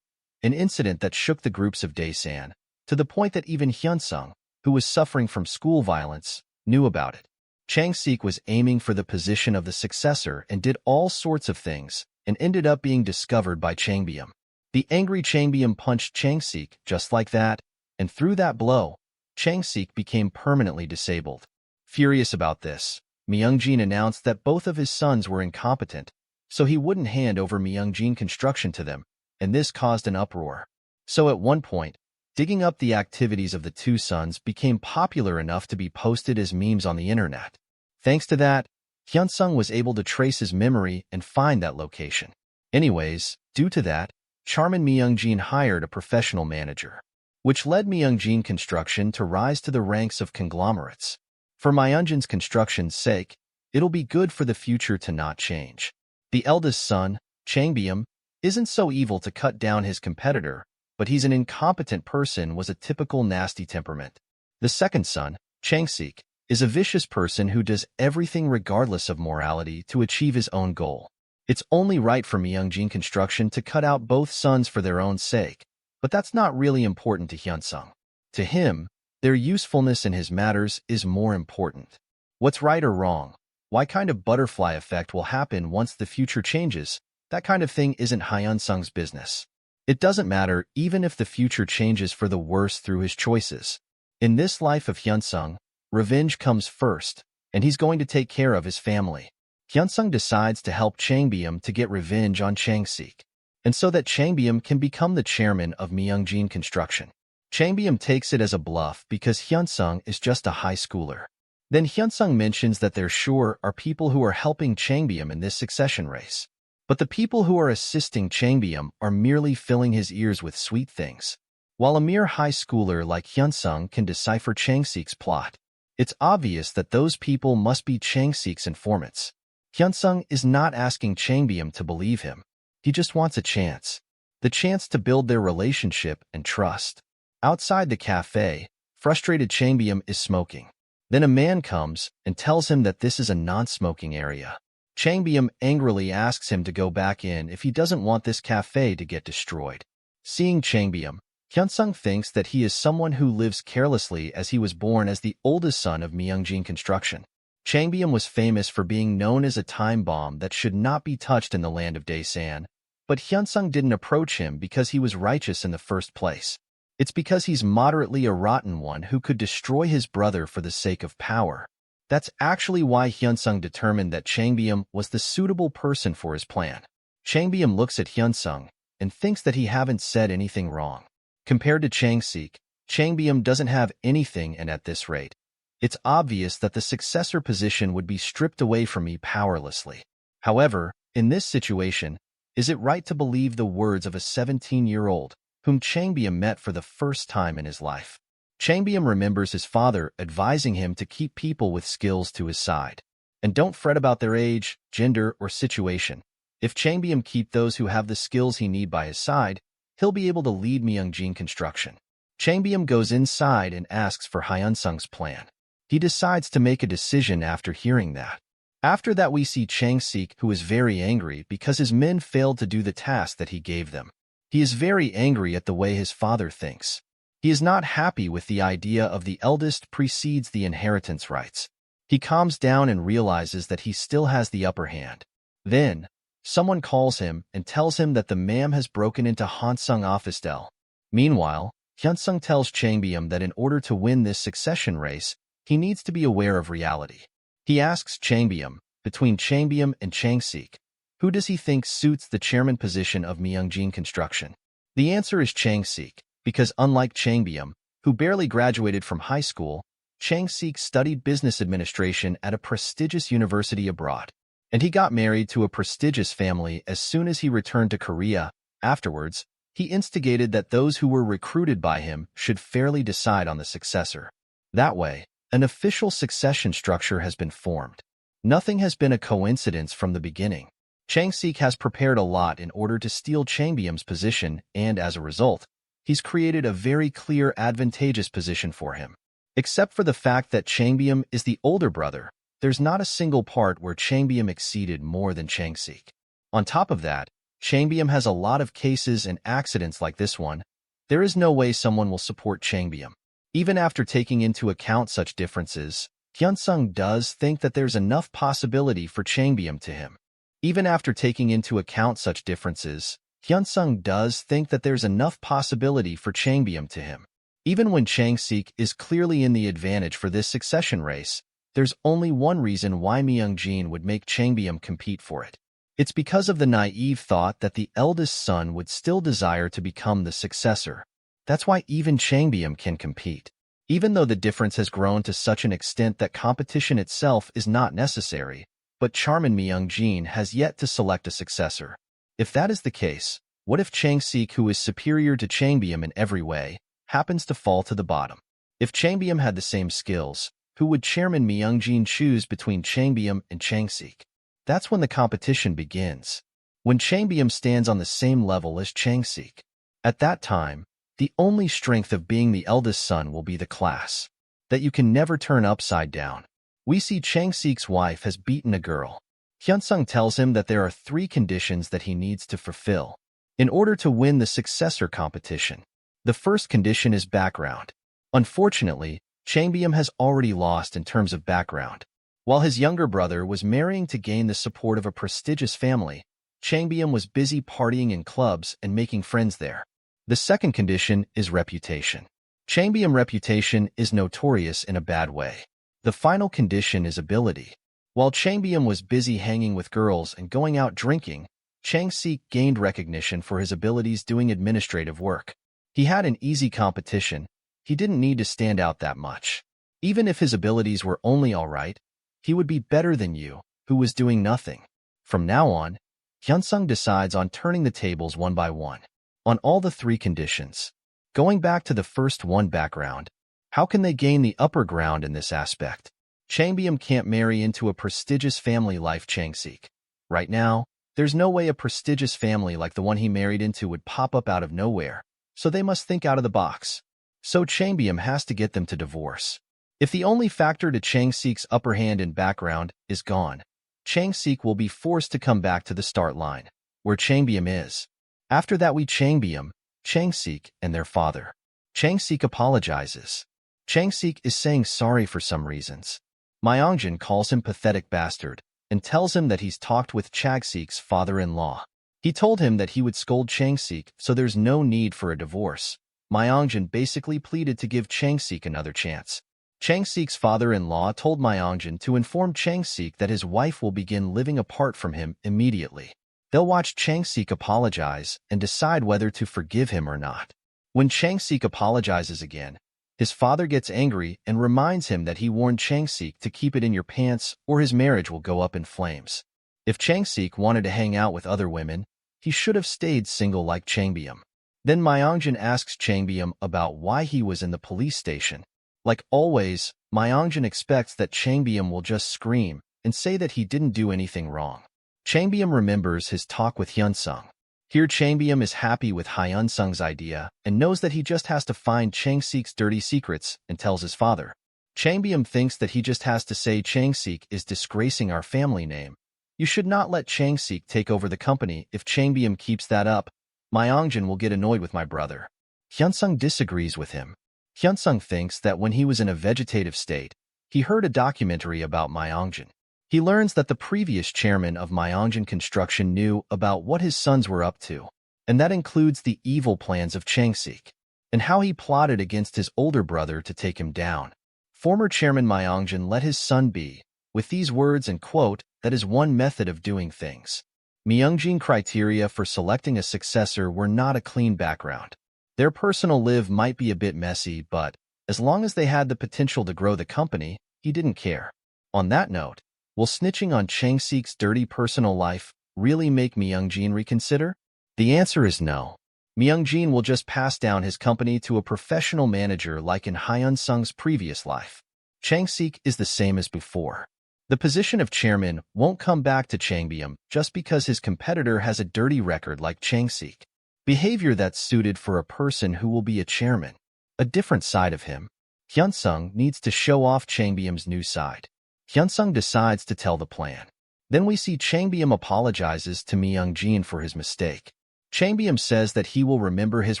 an incident that shook the groups of Daesan, to the point that even Hyunsung, who was suffering from school violence, knew about it. Changsik was aiming for the position of the successor and did all sorts of things, and ended up being discovered by Changbyum. The angry Changbyum punched Changsik just like that, and through that blow, Changsik became permanently disabled. Furious about this, Myeongjin announced that both of his sons were incompetent, so he wouldn't hand over Myeongjin construction to them, and this caused an uproar. So at one point, digging up the activities of the two sons became popular enough to be posted as memes on the internet. Thanks to that, Hyunsung was able to trace his memory and find that location. Anyways, due to that, Chairman Myeongjin hired a professional manager, which led Myeongjin construction to rise to the ranks of conglomerates. For Myeongjin's construction's sake, it'll be good for the future to not change. The eldest son, Changbyum, isn't so evil to cut down his competitor, but he's an incompetent person with a typical nasty temperament. The second son, Changsik, is a vicious person who does everything regardless of morality to achieve his own goal. It's only right for Myeongjin construction to cut out both sons for their own sake, but that's not really important to Hyunsung. To him, their usefulness in his matters is more important. What's right or wrong? What kind of butterfly effect will happen once the future changes? That kind of thing isn't Hyunsung's business. It doesn't matter even if the future changes for the worse through his choices. In this life of Hyunsung, revenge comes first, and he's going to take care of his family. Hyunsung decides to help Changbyum to get revenge on Changsik, and so that Changbyum can become the chairman of Myeongjin construction. Changbyum takes it as a bluff because Hyunsung is just a high schooler. Then Hyunsung mentions that there sure are people who are helping Changbyum in this succession race. But the people who are assisting Changbyum are merely filling his ears with sweet things. While a mere high schooler like Hyunsung can decipher Changsik's plot, it's obvious that those people must be Changsik's informants. Hyunsung is not asking Changbyum to believe him. He just wants a chance. The chance to build their relationship and trust. Outside the cafe, frustrated Changbyum is smoking. Then a man comes and tells him that this is a non-smoking area. Changbyum angrily asks him to go back in if he doesn't want this cafe to get destroyed. Seeing Changbyum, Hyunsung thinks that he is someone who lives carelessly as he was born as the oldest son of Myeongjin construction. Changbyum was famous for being known as a time bomb that should not be touched in the land of Daesan, but Hyunsung didn't approach him because he was righteous in the first place. It's because he's moderately a rotten one who could destroy his brother for the sake of power. That's actually why Hyunsung determined that Changbyum was the suitable person for his plan. Changbyum looks at Hyunsung and thinks that he haven't said anything wrong. Compared to Changsik, Changbyum doesn't have anything, and at this rate, it's obvious that the successor position would be stripped away from me powerlessly. However, in this situation, is it right to believe the words of a 17-year-old whom Changbyum met for the first time in his life? Changbyum remembers his father advising him to keep people with skills to his side. And don't fret about their age, gender, or situation. If Changbyum keep those who have the skills he need by his side, he'll be able to lead Myeongjin construction. Changbyum goes inside and asks for Hyunsung's plan. He decides to make a decision after hearing that. After that, we see Changsik, who is very angry because his men failed to do the task that he gave them. He is very angry at the way his father thinks. He is not happy with the idea of the eldest precedes the inheritance rights. He calms down and realizes that he still has the upper hand. Then, someone calls him and tells him that the ma'am has broken into Hyunsung office del. Meanwhile, Hyunsung tells Changbyum that in order to win this succession race, he needs to be aware of reality. He asks Changbyum, between Changbyum and Changsik, who does he think suits the chairman position of Myeongjin construction? The answer is Changsik, because unlike Changbyum, who barely graduated from high school, Chang-sik studied business administration at a prestigious university abroad, and he got married to a prestigious family as soon as he returned to Korea. Afterwards, he instigated that those who were recruited by him should fairly decide on the successor. That way, an official succession structure has been formed. Nothing has been a coincidence from the beginning. Chang-sik has prepared a lot in order to steal Changbyum's position, and as a result, he's created a very clear, advantageous position for him. Except for the fact that Changbyum is the older brother, there's not a single part where Changbyum exceeded more than Chang-sik. On top of that, Changbyum has a lot of cases and accidents like this one. There is no way someone will support Changbyum. Even after taking into account such differences, Hyunsung does think that there's enough possibility for Changbyum to him. Even after taking into account such differences, Hyunsung does think that there's enough possibility for Changbyum to him. Even when Chang-sik is clearly in the advantage for this succession race, there's only one reason why Myung-jin would make Changbyum compete for it. It's because of the naive thought that the eldest son would still desire to become the successor. That's why even Changbyum can compete. Even though the difference has grown to such an extent that competition itself is not necessary, but Charmin Myung-jin has yet to select a successor. If that is the case, what if Chang-sik, who is superior to Changbyum in every way, happens to fall to the bottom? If Changbyum had the same skills, who would Chairman Myung-jin choose between Changbyum and Chang-sik? That's when the competition begins. When Changbyum stands on the same level as Chang-sik. At that time, the only strength of being the eldest son will be the class that you can never turn upside down. We see Chang-sik's wife has beaten a girl. Hyunsung tells him that there are 3 conditions that he needs to fulfill in order to win the successor competition. The first condition is background. Unfortunately, Changbyum has already lost in terms of background. While his younger brother was marrying to gain the support of a prestigious family, Changbyum was busy partying in clubs and making friends there. The second condition is reputation. Changbyum's reputation is notorious in a bad way. The final condition is ability. While Changbyum was busy hanging with girls and going out drinking, Chang-sik gained recognition for his abilities doing administrative work. He had an easy competition. He didn't need to stand out that much. Even if his abilities were only all right, he would be better than you, who was doing nothing. From now on, Hyunsung decides on turning the tables one by one on all the 3 conditions. Going back to the first one, background. How can they gain the upper ground in this aspect? Changbyum can't marry into a prestigious family like Chang-sik. Right now, there's no way a prestigious family like the one he married into would pop up out of nowhere, so they must think out of the box. So Changbyum has to get them to divorce. If the only factor to Chang-sik's upper hand in background is gone, Chang-sik will be forced to come back to the start line, where Changbyum is. After that, we Changbyum, Chang-sik, and their father. Chang-sik apologizes. Chang-sik is saying sorry for some reasons. Myung-jin calls him pathetic bastard and tells him that he's talked with Chang-sik's father-in-law. He told him that he would scold Chang-sik, so there's no need for a divorce. Myung-jin basically pleaded to give Chang-sik another chance. Chang-sik's father-in-law told Myung-jin to inform Chang-sik that his wife will begin living apart from him immediately. They'll watch Chang-sik apologize and decide whether to forgive him or not. When Chang-sik apologizes again, his father gets angry and reminds him that he warned Chang-sik to keep it in your pants or his marriage will go up in flames. If Chang-sik wanted to hang out with other women, he should have stayed single like Changbyum. Then Myung-jin asks Changbyum about why he was in the police station. Like always, Myung-jin expects that Changbyum will just scream and say that he didn't do anything wrong. Changbyum remembers his talk with Hyunsung. Here Changbyum is happy with Hyunsung's idea and knows that he just has to find Chang-sik's dirty secrets and tells his father. Changbyum thinks that he just has to say Chang-sik is disgracing our family name. You should not let Chang-sik take over the company. If Changbyum keeps that up, Myung-jin will get annoyed with my brother. Hyunsung disagrees with him. Hyunsung thinks that when he was in a vegetative state, he heard a documentary about Myung-jin. He learns that the previous chairman of Myung-jin Construction knew about what his sons were up to, and that includes the evil plans of Chang-sik, and how he plotted against his older brother to take him down. Former chairman Myung-jin let his son be, with these words and quote, "That is one method of doing things." Myung-jin criteria for selecting a successor were not a clean background. Their personal life might be a bit messy, but as long as they had the potential to grow the company, he didn't care. On that note, will snitching on Chang-sik's dirty personal life really make Myung-jin reconsider? The answer is no. Myung-jin will just pass down his company to a professional manager like in Hyun-sung's previous life. Chang-sik is the same as before. The position of chairman won't come back to Chang-byum just because his competitor has a dirty record like Chang-sik. Behavior that's suited for a person who will be a chairman. A different side of him. Hyun-sung needs to show off Chang-byum's new side. Hyun-sung decides to tell the plan. Then we see Chang-byum apologizes to Myung-jin for his mistake. Chang-byum says that he will remember his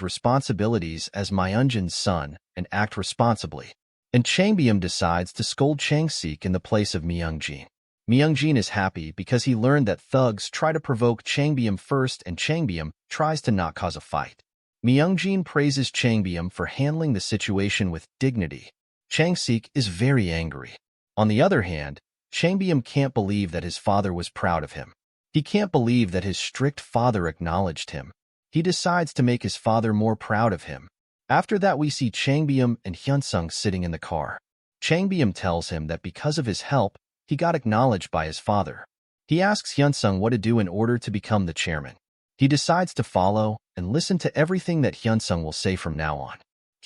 responsibilities as Myung-jin's son and act responsibly. And Chang-byum decides to scold Chang-sik in the place of Myung-jin. Myung-jin is happy because he learned that thugs try to provoke Chang-byum first and Chang-byum tries to not cause a fight. Myung-jin praises Chang-byum for handling the situation with dignity. Chang-sik is very angry. On the other hand, Chang-byum can't believe that his father was proud of him. He can't believe that his strict father acknowledged him. He decides to make his father more proud of him. After that, we see Chang-byum and Hyun-sung sitting in the car. Chang-byum tells him that because of his help, he got acknowledged by his father. He asks Hyun-sung what to do in order to become the chairman. He decides to follow and listen to everything that Hyun-sung will say from now on.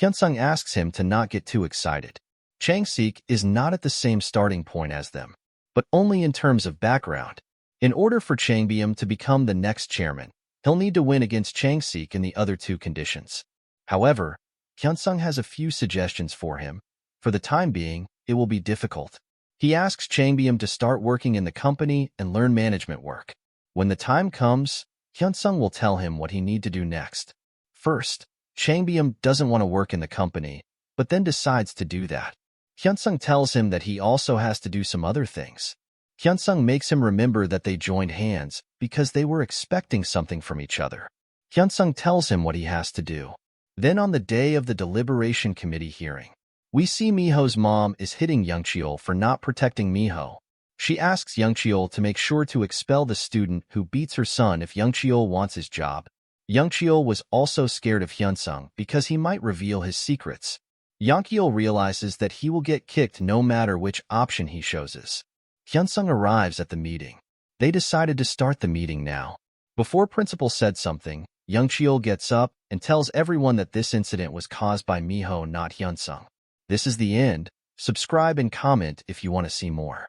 Hyun-sung asks him to not get too excited. Chang-sik is not at the same starting point as them, but only in terms of background. In order for Chang-byum to become the next chairman, he'll need to win against Chang-sik in the other two conditions. However, Hyun-sung has a few suggestions for him. For the time being, it will be difficult. He asks Chang-byum to start working in the company and learn management work. When the time comes, Hyun-sung will tell him what he needs to do next. First, Chang-byum doesn't want to work in the company, but then decides to do that. Hyun-sung tells him that he also has to do some other things. Hyun-sung makes him remember that they joined hands because they were expecting something from each other. Hyun-sung tells him what he has to do. Then on the day of the deliberation committee hearing, we see Miho's mom is hitting Young Cheol for not protecting Miho. She asks Young Cheol to make sure to expel the student who beats her son if Young Cheol wants his job. Young Cheol was also scared of Hyun-sung because he might reveal his secrets. Young Cheol realizes that he will get kicked no matter which option he chooses. Hyun-sung arrives at the meeting. They decided to start the meeting now. Before principal said something, Young Cheol gets up and tells everyone that this incident was caused by Miho, not Hyun-sung. This is the end. Subscribe and comment if you want to see more.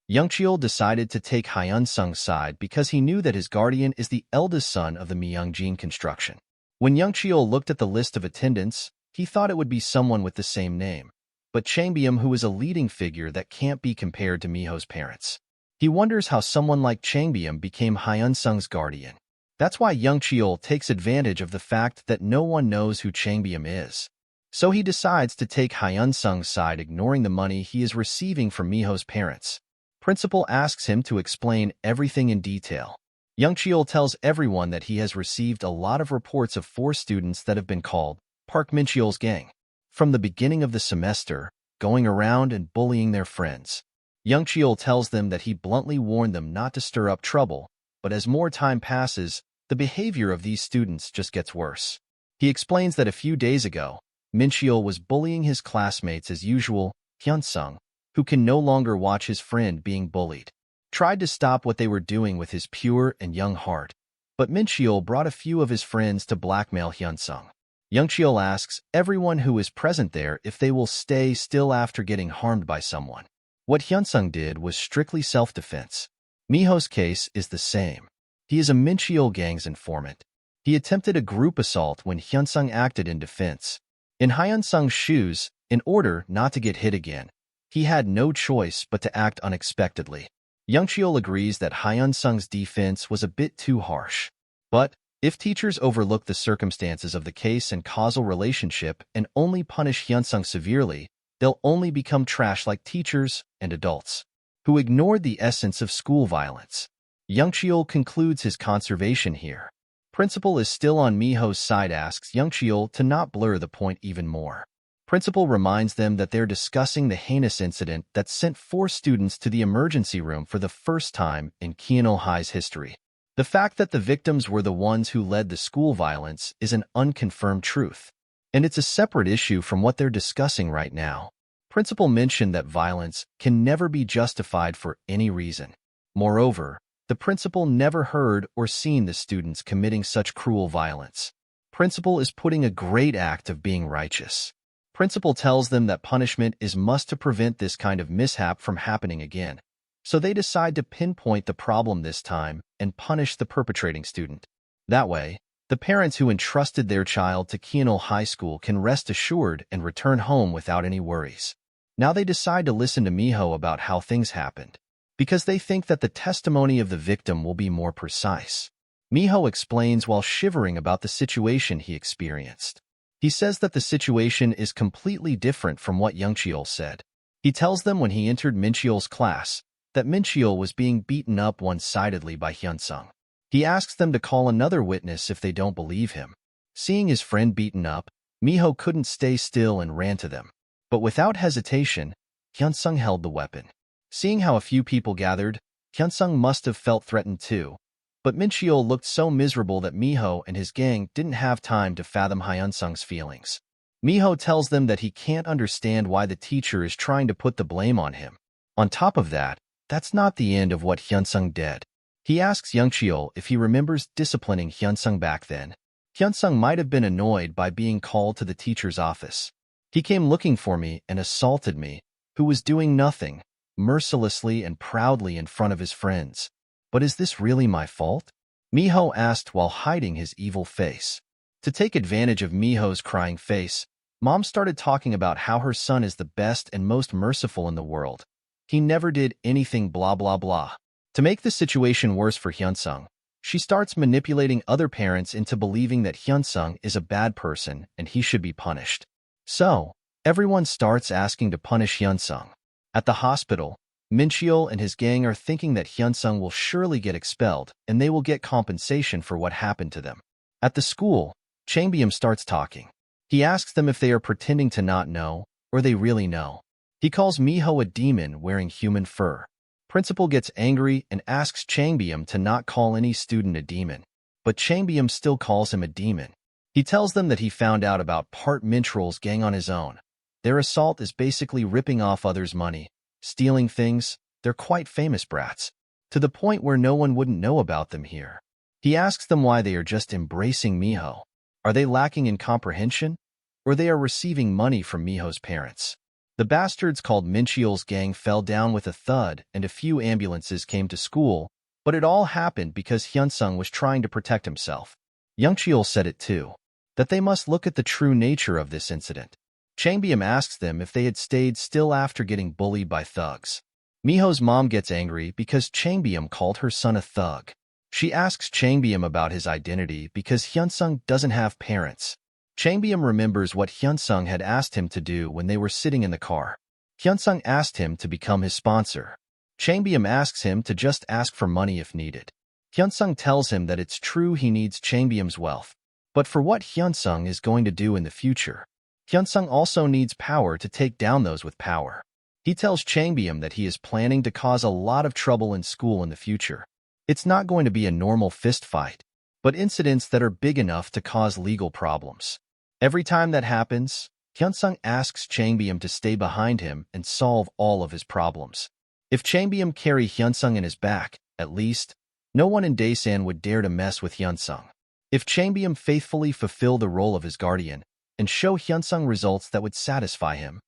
Young Cheol decided to take Hyun-sung's side because he knew that his guardian is the eldest son of the Myung-jin construction. When Young Cheol looked at the list of attendants, he thought it would be someone with the same name, but Chang-byum, who is a leading figure that can't be compared to Miho's parents. He wonders how someone like Chang-byum became Hyun-sung's guardian. That's why Young Cheol takes advantage of the fact that no one knows who Chang-byum is. So he decides to take Hyun-sung's side, ignoring the money he is receiving from Miho's parents. Principal asks him to explain everything in detail. Young Cheol tells everyone that he has received a lot of reports of 4 students that have been called Park Min-cheol's gang from the beginning of the semester, going around and bullying their friends. Young Cheol tells them that he bluntly warned them not to stir up trouble, but as more time passes, the behavior of these students just gets worse. He explains that a few days ago, Min-cheol was bullying his classmates as usual. Hyun-sung, who can no longer watch his friend being bullied, tried to stop what they were doing with his pure and young heart, but Min-cheol brought a few of his friends to blackmail Hyun-sung. Young Cheol asks everyone who is present there if they will stay still after getting harmed by someone. What Hyun-sung did was strictly self-defense. Miho's case is the same. He is a Min-cheol gang's informant. He attempted a group assault when Hyun-sung acted in defense. In Hyun-sung's shoes, in order not to get hit again, he had no choice but to act unexpectedly. Young Cheol agrees that Hyun-sung's defense was a bit too harsh. But if teachers overlook the circumstances of the case and causal relationship and only punish Hyun-sung severely, they'll only become trash like teachers and adults who ignored the essence of school violence. Young Cheol concludes his conservation here. Principal is still on Miho's side, asks Young Cheol to not blur the point even more. Principal reminds them that they're discussing the heinous incident that sent 4 students to the emergency room for the first time in Kiano High's history. The fact that the victims were the ones who led the school violence is an unconfirmed truth, and it's a separate issue from what they're discussing right now. Principal mentioned that violence can never be justified for any reason. Moreover, the principal never heard or seen the students committing such cruel violence. Principal is putting a great act of being righteous. Principal tells them that punishment is must to prevent this kind of mishap from happening again. So they decide to pinpoint the problem this time and punish the perpetrating student. That way, the parents who entrusted their child to High School can rest assured and return home without any worries. Now they decide to listen to Miho about how things happened, because they think that the testimony of the victim will be more precise. Miho explains while shivering about the situation he experienced. He says that the situation is completely different from what Youngcheol said. He tells them when he entered Mincheol's class that Mincheol was being beaten up one-sidedly by Hyunsung. He asks them to call another witness if they don't believe him. Seeing his friend beaten up, Miho couldn't stay still and ran to them. But without hesitation, Hyunsung held the weapon. Seeing how a few people gathered, Hyunsung must have felt threatened too. But Mincheol looked so miserable that Miho and his gang didn't have time to fathom Hyunsung's feelings. Miho tells them that he can't understand why the teacher is trying to put the blame on him. On top of that, that's not the end of what Hyunsung did. He asks Youngcheol if he remembers disciplining Hyunsung back then. Hyunsung might have been annoyed by being called to the teacher's office. He came looking for me and assaulted me, who was doing nothing, mercilessly and proudly in front of his friends. But is this really my fault? Miho asked while hiding his evil face. To take advantage of Miho's crying face, Mom started talking about how her son is the best and most merciful in the world. He never did anything blah blah blah. To make the situation worse for Hyunsung, she starts manipulating other parents into believing that Hyunsung is a bad person and he should be punished. So, everyone starts asking to punish Hyunsung. At the hospital, Mincheol and his gang are thinking that Hyunsung will surely get expelled and they will get compensation for what happened to them. At the school, Changbyum starts talking. He asks them if they are pretending to not know or they really know. He calls Miho a demon wearing human fur. Principal gets angry and asks Changbyum to not call any student a demon, but Changbyum still calls him a demon. He tells them that he found out about Part Mintrol's gang on his own. Their assault is basically ripping off others' money, stealing things. They're quite famous brats, to the point where no one wouldn't know about them here. He asks them why they are just embracing Miho. Are they lacking in comprehension? Or they are receiving money from Miho's parents? The bastards called Mincheol's gang fell down with a thud and a few ambulances came to school, but it all happened because Hyunsung was trying to protect himself. Youngcheol said it too, that they must look at the true nature of this incident. Changbyum asks them if they had stayed still after getting bullied by thugs. Miho's mom gets angry because Changbyum called her son a thug. She asks Changbyum about his identity because Hyunsung doesn't have parents. Changbyum remembers what Hyunsung had asked him to do when they were sitting in the car. Hyunsung asked him to become his sponsor. Changbyum asks him to just ask for money if needed. Hyunsung tells him that it's true he needs Changbyum's wealth, but for what Hyunsung is going to do in the future. Hyunsung also needs power to take down those with power. He tells Changbyum that he is planning to cause a lot of trouble in school in the future. It's not going to be a normal fist fight, but incidents that are big enough to cause legal problems. Every time that happens, Hyunsung asks Changbyum to stay behind him and solve all of his problems. If Changbyum carry Hyunsung in his back, at least, no one in Daesan would dare to mess with Hyunsung. If Changbyum faithfully fulfill the role of his guardian and show Hyunsung results that would satisfy him,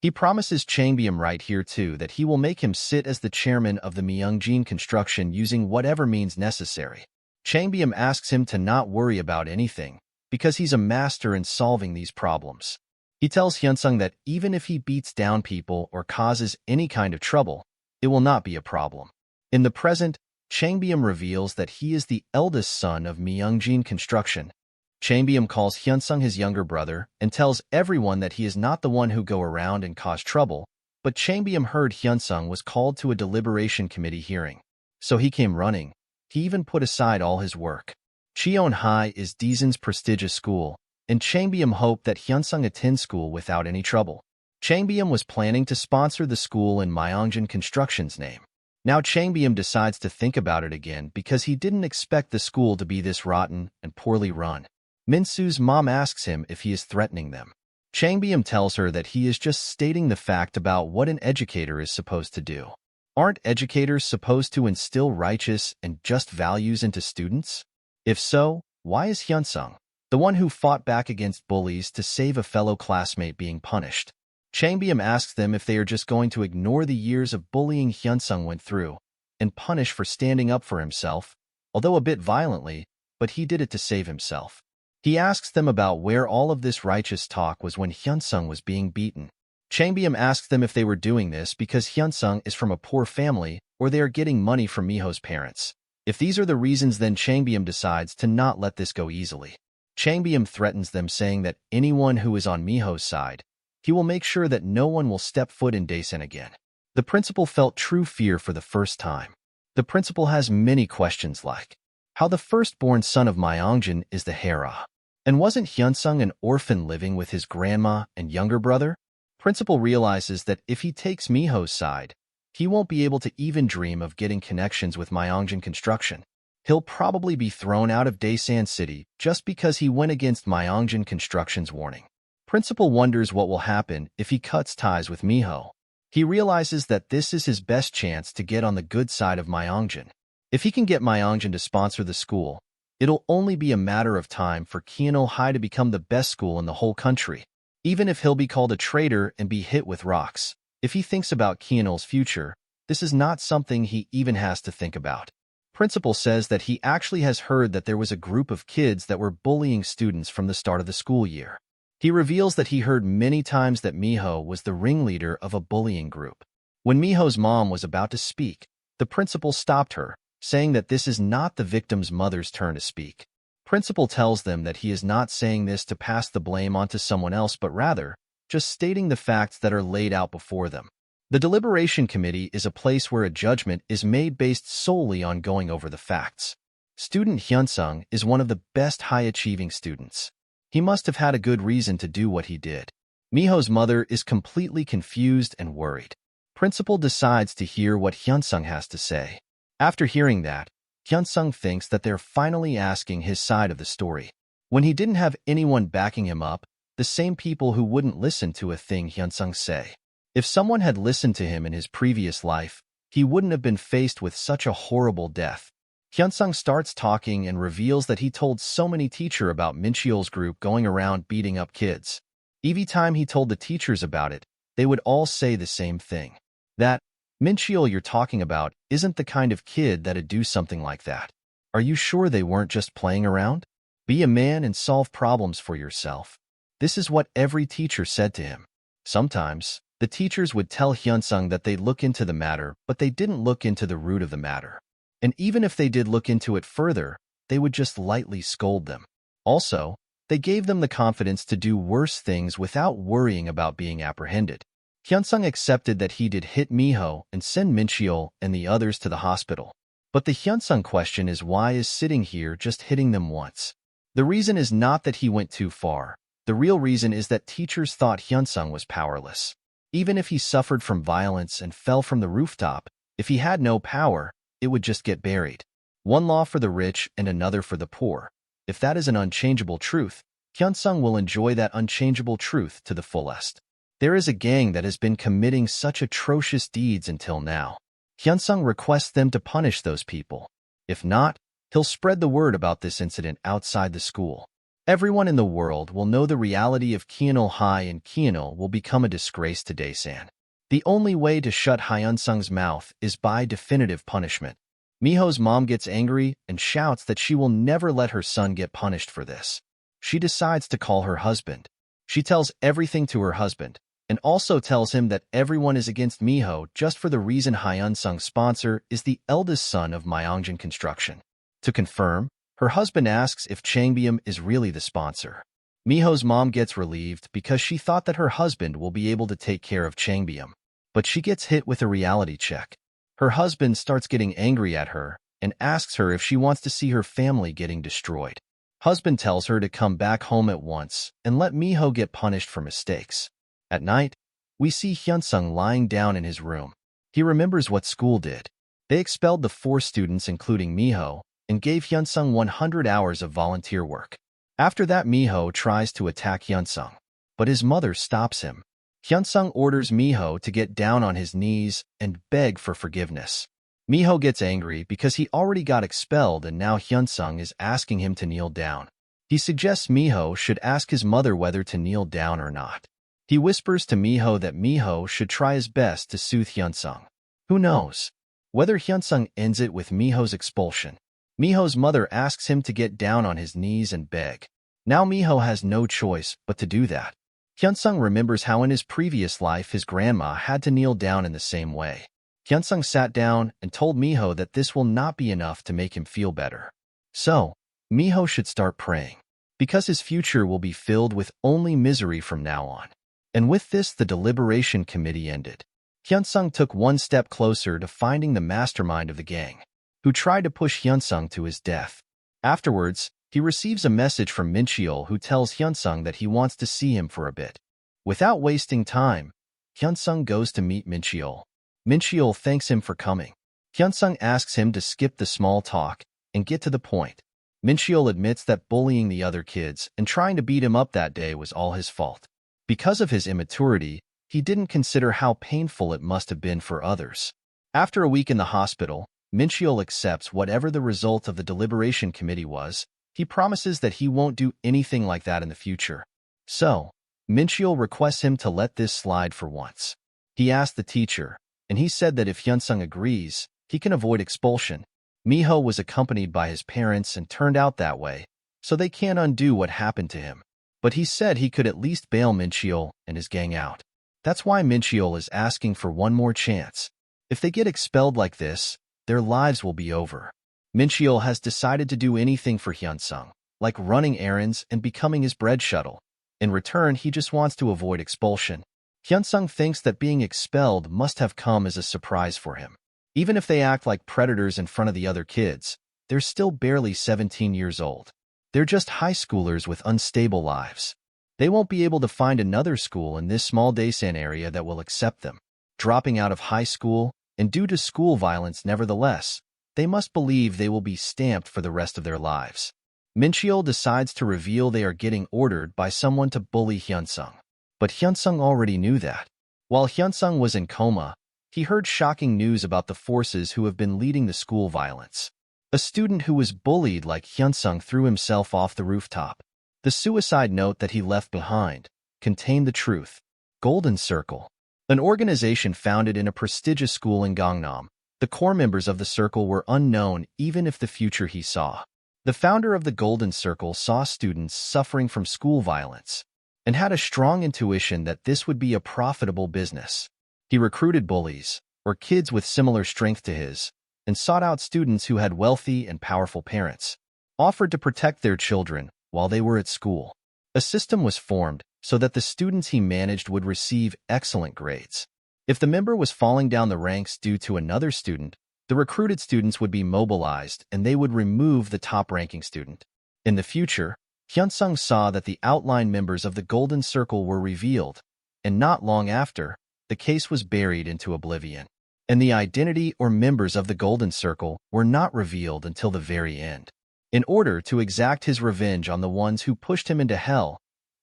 he promises Changbyum right here too that he will make him sit as the chairman of the Myeongjin construction using whatever means necessary. Changbyum asks him to not worry about anything, because he's a master in solving these problems. He tells Hyunsung that even if he beats down people or causes any kind of trouble, it will not be a problem. In the present, Changbyum reveals that he is the eldest son of Myeongjin construction. Changbyum calls Hyunsung his younger brother and tells everyone that he is not the one who go around and cause trouble, but Changbyum heard Hyunsung was called to a deliberation committee hearing. So he came running. He even put aside all his work. Cheon High is Daesan's prestigious school, and Changbyum hoped that Hyunsung attend school without any trouble. Changbyum was planning to sponsor the school in Myeongjin Construction's name. Now Changbyum decides to think about it again because he didn't expect the school to be this rotten and poorly run. Minsu's mom asks him if he is threatening them. Changbyum tells her that he is just stating the fact about what an educator is supposed to do. Aren't educators supposed to instill righteous and just values into students? If so, why is Hyunsung, the one who fought back against bullies to save a fellow classmate, being punished? Changbyum asks them if they are just going to ignore the years of bullying Hyunsung went through and punish for standing up for himself, although a bit violently, but he did it to save himself. He asks them about where all of this righteous talk was when Hyunsung was being beaten. Changbyum asks them if they were doing this because Hyunsung is from a poor family or they are getting money from Miho's parents. If these are the reasons, then Changbyum decides to not let this go easily. Changbyum threatens them, saying that anyone who is on Miho's side, he will make sure that no one will step foot in Daesan again. The principal felt true fear for the first time. The principal has many questions like, how the firstborn son of Myeongjin is the Hera? And wasn't Hyunsung an orphan living with his grandma and younger brother? Principal realizes that if he takes Miho's side, he won't be able to even dream of getting connections with Myeongjin Construction. He'll probably be thrown out of Daesan City just because he went against Myeongjin Construction's warning. Principal wonders what will happen if he cuts ties with Miho. He realizes that this is his best chance to get on the good side of Myeongjin. If he can get Myeongjin to sponsor the school, it'll only be a matter of time for Kiano High to become the best school in the whole country. Even if he'll be called a traitor and be hit with rocks, if he thinks about Kiano's future, this is not something he even has to think about. Principal says that he actually has heard that there was a group of kids that were bullying students from the start of the school year. He reveals that he heard many times that Miho was the ringleader of a bullying group. When Miho's mom was about to speak, the principal stopped her, saying that this is not the victim's mother's turn to speak. Principal tells them that he is not saying this to pass the blame onto someone else, but rather just stating the facts that are laid out before them. The deliberation committee is a place where a judgment is made based solely on going over the facts. Student Hyunsung is one of the best high-achieving students. He must have had a good reason to do what he did. Miho's mother is completely confused and worried. Principal decides to hear what Hyunsung has to say. After hearing that, Hyunsung thinks that they're finally asking his side of the story. When he didn't have anyone backing him up, the same people who wouldn't listen to a thing Hyunsung say. If someone had listened to him in his previous life, he wouldn't have been faced with such a horrible death. Hyunsung starts talking and reveals that he told so many teachers about Mincheol's group going around beating up kids. Every time he told the teachers about it, they would all say the same thing. That Mincheol you're talking about isn't the kind of kid that'd do something like that. Are you sure they weren't just playing around? Be a man and solve problems for yourself. This is what every teacher said to him. Sometimes, the teachers would tell Hyunsung that they'd look into the matter, but they didn't look into the root of the matter. And even if they did look into it further, they would just lightly scold them. Also, they gave them the confidence to do worse things without worrying about being apprehended. Hyunsung accepted that he did hit Miho and send Mincheol and the others to the hospital. But the Hyunsung question is, why is sitting here just hitting them once? The reason is not that he went too far. The real reason is that teachers thought Hyunsung was powerless. Even if he suffered from violence and fell from the rooftop, if he had no power, it would just get buried. One law for the rich and another for the poor. If that is an unchangeable truth, Hyunsung will enjoy that unchangeable truth to the fullest. There is a gang that has been committing such atrocious deeds until now. Hyunsung requests them to punish those people. If not, he'll spread the word about this incident outside the school. Everyone in the world will know the reality of Kiano High, and Kiano will become a disgrace to Daesan. The only way to shut Hyunsung's mouth is by definitive punishment. Miho's mom gets angry and shouts that she will never let her son get punished for this. She decides to call her husband. She tells everything to her husband, and also tells him that everyone is against Miho just for the reason Hyunsung's sponsor is the eldest son of Myeongjin Construction. To confirm, her husband asks if Changbyum is really the sponsor. Miho's mom gets relieved because she thought that her husband will be able to take care of Changbyum. But she gets hit with a reality check. Her husband starts getting angry at her and asks her if she wants to see her family getting destroyed. Husband tells her to come back home at once and let Miho get punished for mistakes. At night, we see Hyunsung lying down in his room. He remembers what school did. They expelled the 4 students including Miho and gave Hyunsung 100 hours of volunteer work. After that, Miho tries to attack Hyunsung, but his mother stops him. Hyunsung orders Miho to get down on his knees and beg for forgiveness. Miho gets angry because he already got expelled and now Hyunsung is asking him to kneel down. He suggests Miho should ask his mother whether to kneel down or not. He whispers to Miho that Miho should try his best to soothe Hyunsung. Who knows whether Hyunsung ends it with Miho's expulsion. Miho's mother asks him to get down on his knees and beg. Now Miho has no choice but to do that. Hyunsung remembers how in his previous life his grandma had to kneel down in the same way. Hyunsung sat down and told Miho that this will not be enough to make him feel better. So, Miho should start praying, because his future will be filled with only misery from now on. And with this, the deliberation committee ended. Hyunsung took one step closer to finding the mastermind of the gang, who tried to push Hyunsung to his death. Afterwards, he receives a message from Mincheol who tells Hyunsung that he wants to see him for a bit. Without wasting time, Hyunsung goes to meet Mincheol. Mincheol thanks him for coming. Hyunsung asks him to skip the small talk and get to the point. Mincheol admits that bullying the other kids and trying to beat him up that day was all his fault. Because of his immaturity, he didn't consider how painful it must have been for others. After a week in the hospital, Mincheol accepts whatever the result of the deliberation committee was. He promises that he won't do anything like that in the future. So, Mincheol requests him to let this slide for once. He asked the teacher, and he said that if Hyunsung agrees, he can avoid expulsion. Miho was accompanied by his parents and turned out that way, so they can't undo what happened to him. But he said he could at least bail Mincheol and his gang out. That's why Mincheol is asking for one more chance. If they get expelled like this, their lives will be over. Mincheol has decided to do anything for Hyunsung, like running errands and becoming his bread shuttle. In return, he just wants to avoid expulsion. Hyunsung thinks that being expelled must have come as a surprise for him. Even if they act like predators in front of the other kids, they're still barely 17 years old. They're just high schoolers with unstable lives. They won't be able to find another school in this small Daesan area that will accept them. Dropping out of high school, and due to school violence nevertheless, they must believe they will be stamped for the rest of their lives. Mincheol decides to reveal they are getting ordered by someone to bully Hyunsung. But Hyunsung already knew that. While Hyunsung was in coma, he heard shocking news about the forces who have been leading the school violence. A student who was bullied like Hyunsung threw himself off the rooftop. The suicide note that he left behind contained the truth. Golden Circle, an organization founded in a prestigious school in Gangnam. The core members of the circle were unknown even if the future he saw. The founder of the Golden Circle saw students suffering from school violence and had a strong intuition that this would be a profitable business. He recruited bullies, or kids with similar strength to his, and sought out students who had wealthy and powerful parents, offered to protect their children while they were at school. A system was formed so that the students he managed would receive excellent grades. If the member was falling down the ranks due to another student, the recruited students would be mobilized and they would remove the top-ranking student. In the future, Hyunsung saw that the outline members of the Golden Circle were revealed, and not long after, the case was buried into oblivion. And the identity or members of the Golden Circle were not revealed until the very end. In order to exact his revenge on the ones who pushed him into hell,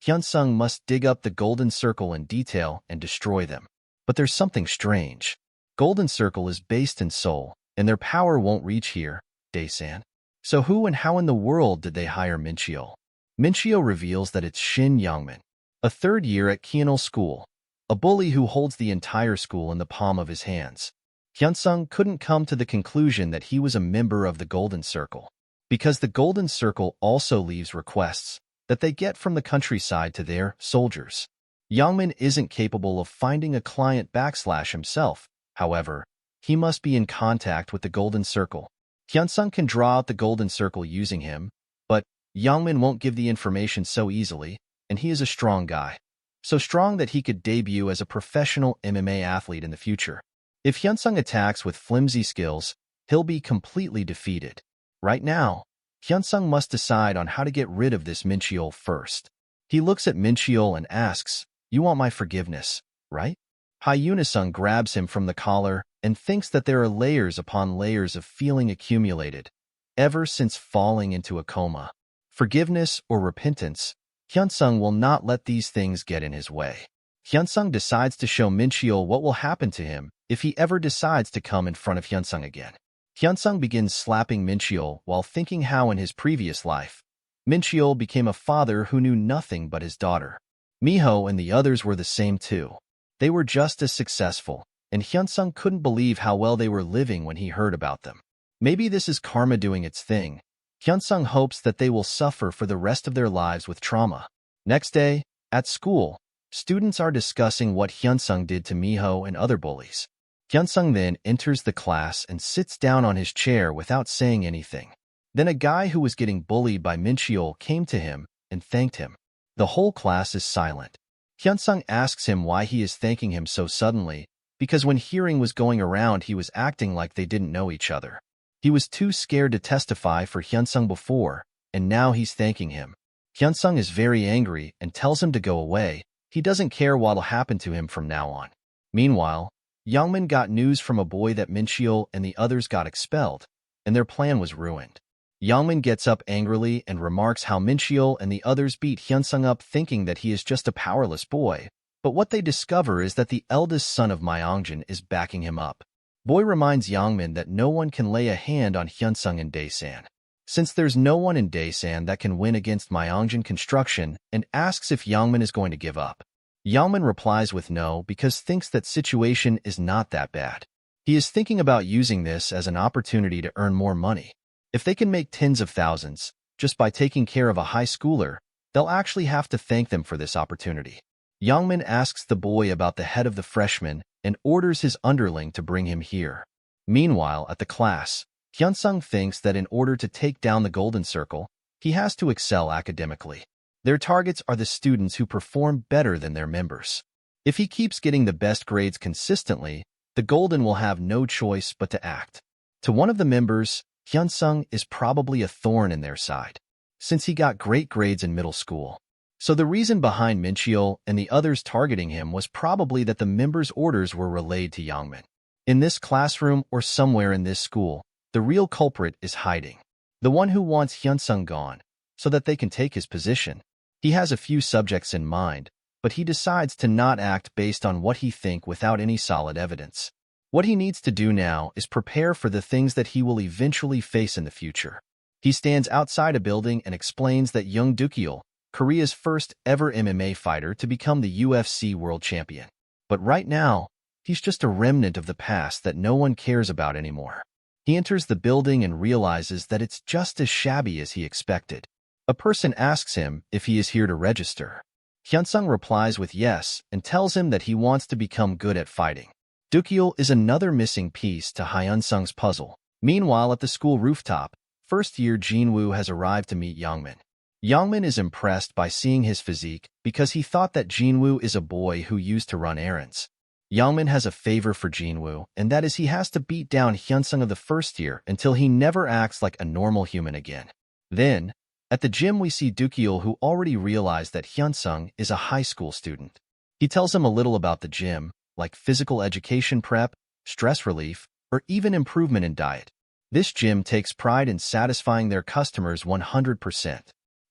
Hyunsung must dig up the Golden Circle in detail and destroy them. But there's something strange. Golden Circle is based in Seoul, and their power won't reach here, Daesan. So who and how in the world did they hire Mincheol? Mincheol reveals that it's Shin Youngmin, a third year at Kianil School, a bully who holds the entire school in the palm of his hands. Hyunsung couldn't come to the conclusion that he was a member of the Golden Circle, because the Golden Circle also leaves requests that they get from the countryside to their soldiers. Youngmin isn't capable of finding a client himself. However, he must be in contact with the Golden Circle. Hyunsung can draw out the Golden Circle using him, but Youngmin won't give the information so easily, and he is a strong guy. So strong that he could debut as a professional MMA athlete in the future. If Hyunsung attacks with flimsy skills, he'll be completely defeated. Right now, Hyunsung must decide on how to get rid of this Mincheol first. He looks at Mincheol and asks, "You want my forgiveness, right?" Hyunsung grabs him from the collar and thinks that there are layers upon layers of feeling accumulated, ever since falling into a coma. Forgiveness or repentance, Hyunsung will not let these things get in his way. Hyunsung decides to show Mincheol what will happen to him if he ever decides to come in front of Hyunsung again. Hyunsung begins slapping Mincheol while thinking how in his previous life, Mincheol became a father who knew nothing but his daughter. Miho and the others were the same too. They were just as successful, and Hyunsung couldn't believe how well they were living when he heard about them. Maybe this is karma doing its thing. Hyunsung hopes that they will suffer for the rest of their lives with trauma. Next day, at school, students are discussing what Hyunsung did to Miho and other bullies. Hyunsung then enters the class and sits down on his chair without saying anything. Then a guy who was getting bullied by Mincheol came to him and thanked him. The whole class is silent. Hyunsung asks him why he is thanking him so suddenly, because when hearing was going around he was acting like they didn't know each other. He was too scared to testify for Hyunsung before, and now he's thanking him. Hyunsung is very angry and tells him to go away. He doesn't care what'll happen to him from now on. Meanwhile, Youngmin got news from a boy that Mincheol and the others got expelled, and their plan was ruined. Youngmin gets up angrily and remarks how Mincheol and the others beat Hyunsung up thinking that he is just a powerless boy, but what they discover is that the eldest son of Myeongjin is backing him up. Boy reminds Youngmin that no one can lay a hand on Hyunsung in Daesan. Since there's no one in Daesan that can win against Myeongjin Construction, and asks if Youngmin is going to give up. Youngmin replies with no because thinks that situation is not that bad. He is thinking about using this as an opportunity to earn more money. If they can make tens of thousands just by taking care of a high schooler, they'll actually have to thank them for this opportunity. Youngmin asks the boy about the head of the freshmen and orders his underling to bring him here. Meanwhile, at the class, Hyunsung thinks that in order to take down the Golden Circle, he has to excel academically. Their targets are the students who perform better than their members. If he keeps getting the best grades consistently, the Golden will have no choice but to act. To one of the members, Hyunsung is probably a thorn in their side, since he got great grades in middle school. So the reason behind Mincheol and the others targeting him was probably that the members' orders were relayed to Youngmin. In this classroom or somewhere in this school, the real culprit is hiding. The one who wants Hyunsung gone, so that they can take his position. He has a few subjects in mind, but he decides to not act based on what he thinks without any solid evidence. What he needs to do now is prepare for the things that he will eventually face in the future. He stands outside a building and explains that young Dukiel, Korea's first ever MMA fighter to become the UFC world champion. But right now, he's just a remnant of the past that no one cares about anymore. He enters the building and realizes that it's just as shabby as he expected. A person asks him if he is here to register. Hyunsung replies with yes and tells him that he wants to become good at fighting. Dukiel is another missing piece to Hyunsung's puzzle. Meanwhile, at the school rooftop, first-year Jinwoo has arrived to meet Youngmin. Youngmin is impressed by seeing his physique because he thought that Jinwoo is a boy who used to run errands. Youngmin has a favor for Jinwoo, and that is he has to beat down Hyunsung of the first year until he never acts like a normal human again. Then, at the gym we see Dukiel, who already realized that Hyunsung is a high school student. He tells him a little about the gym, like physical education prep, stress relief, or even improvement in diet. This gym takes pride in satisfying their customers 100%.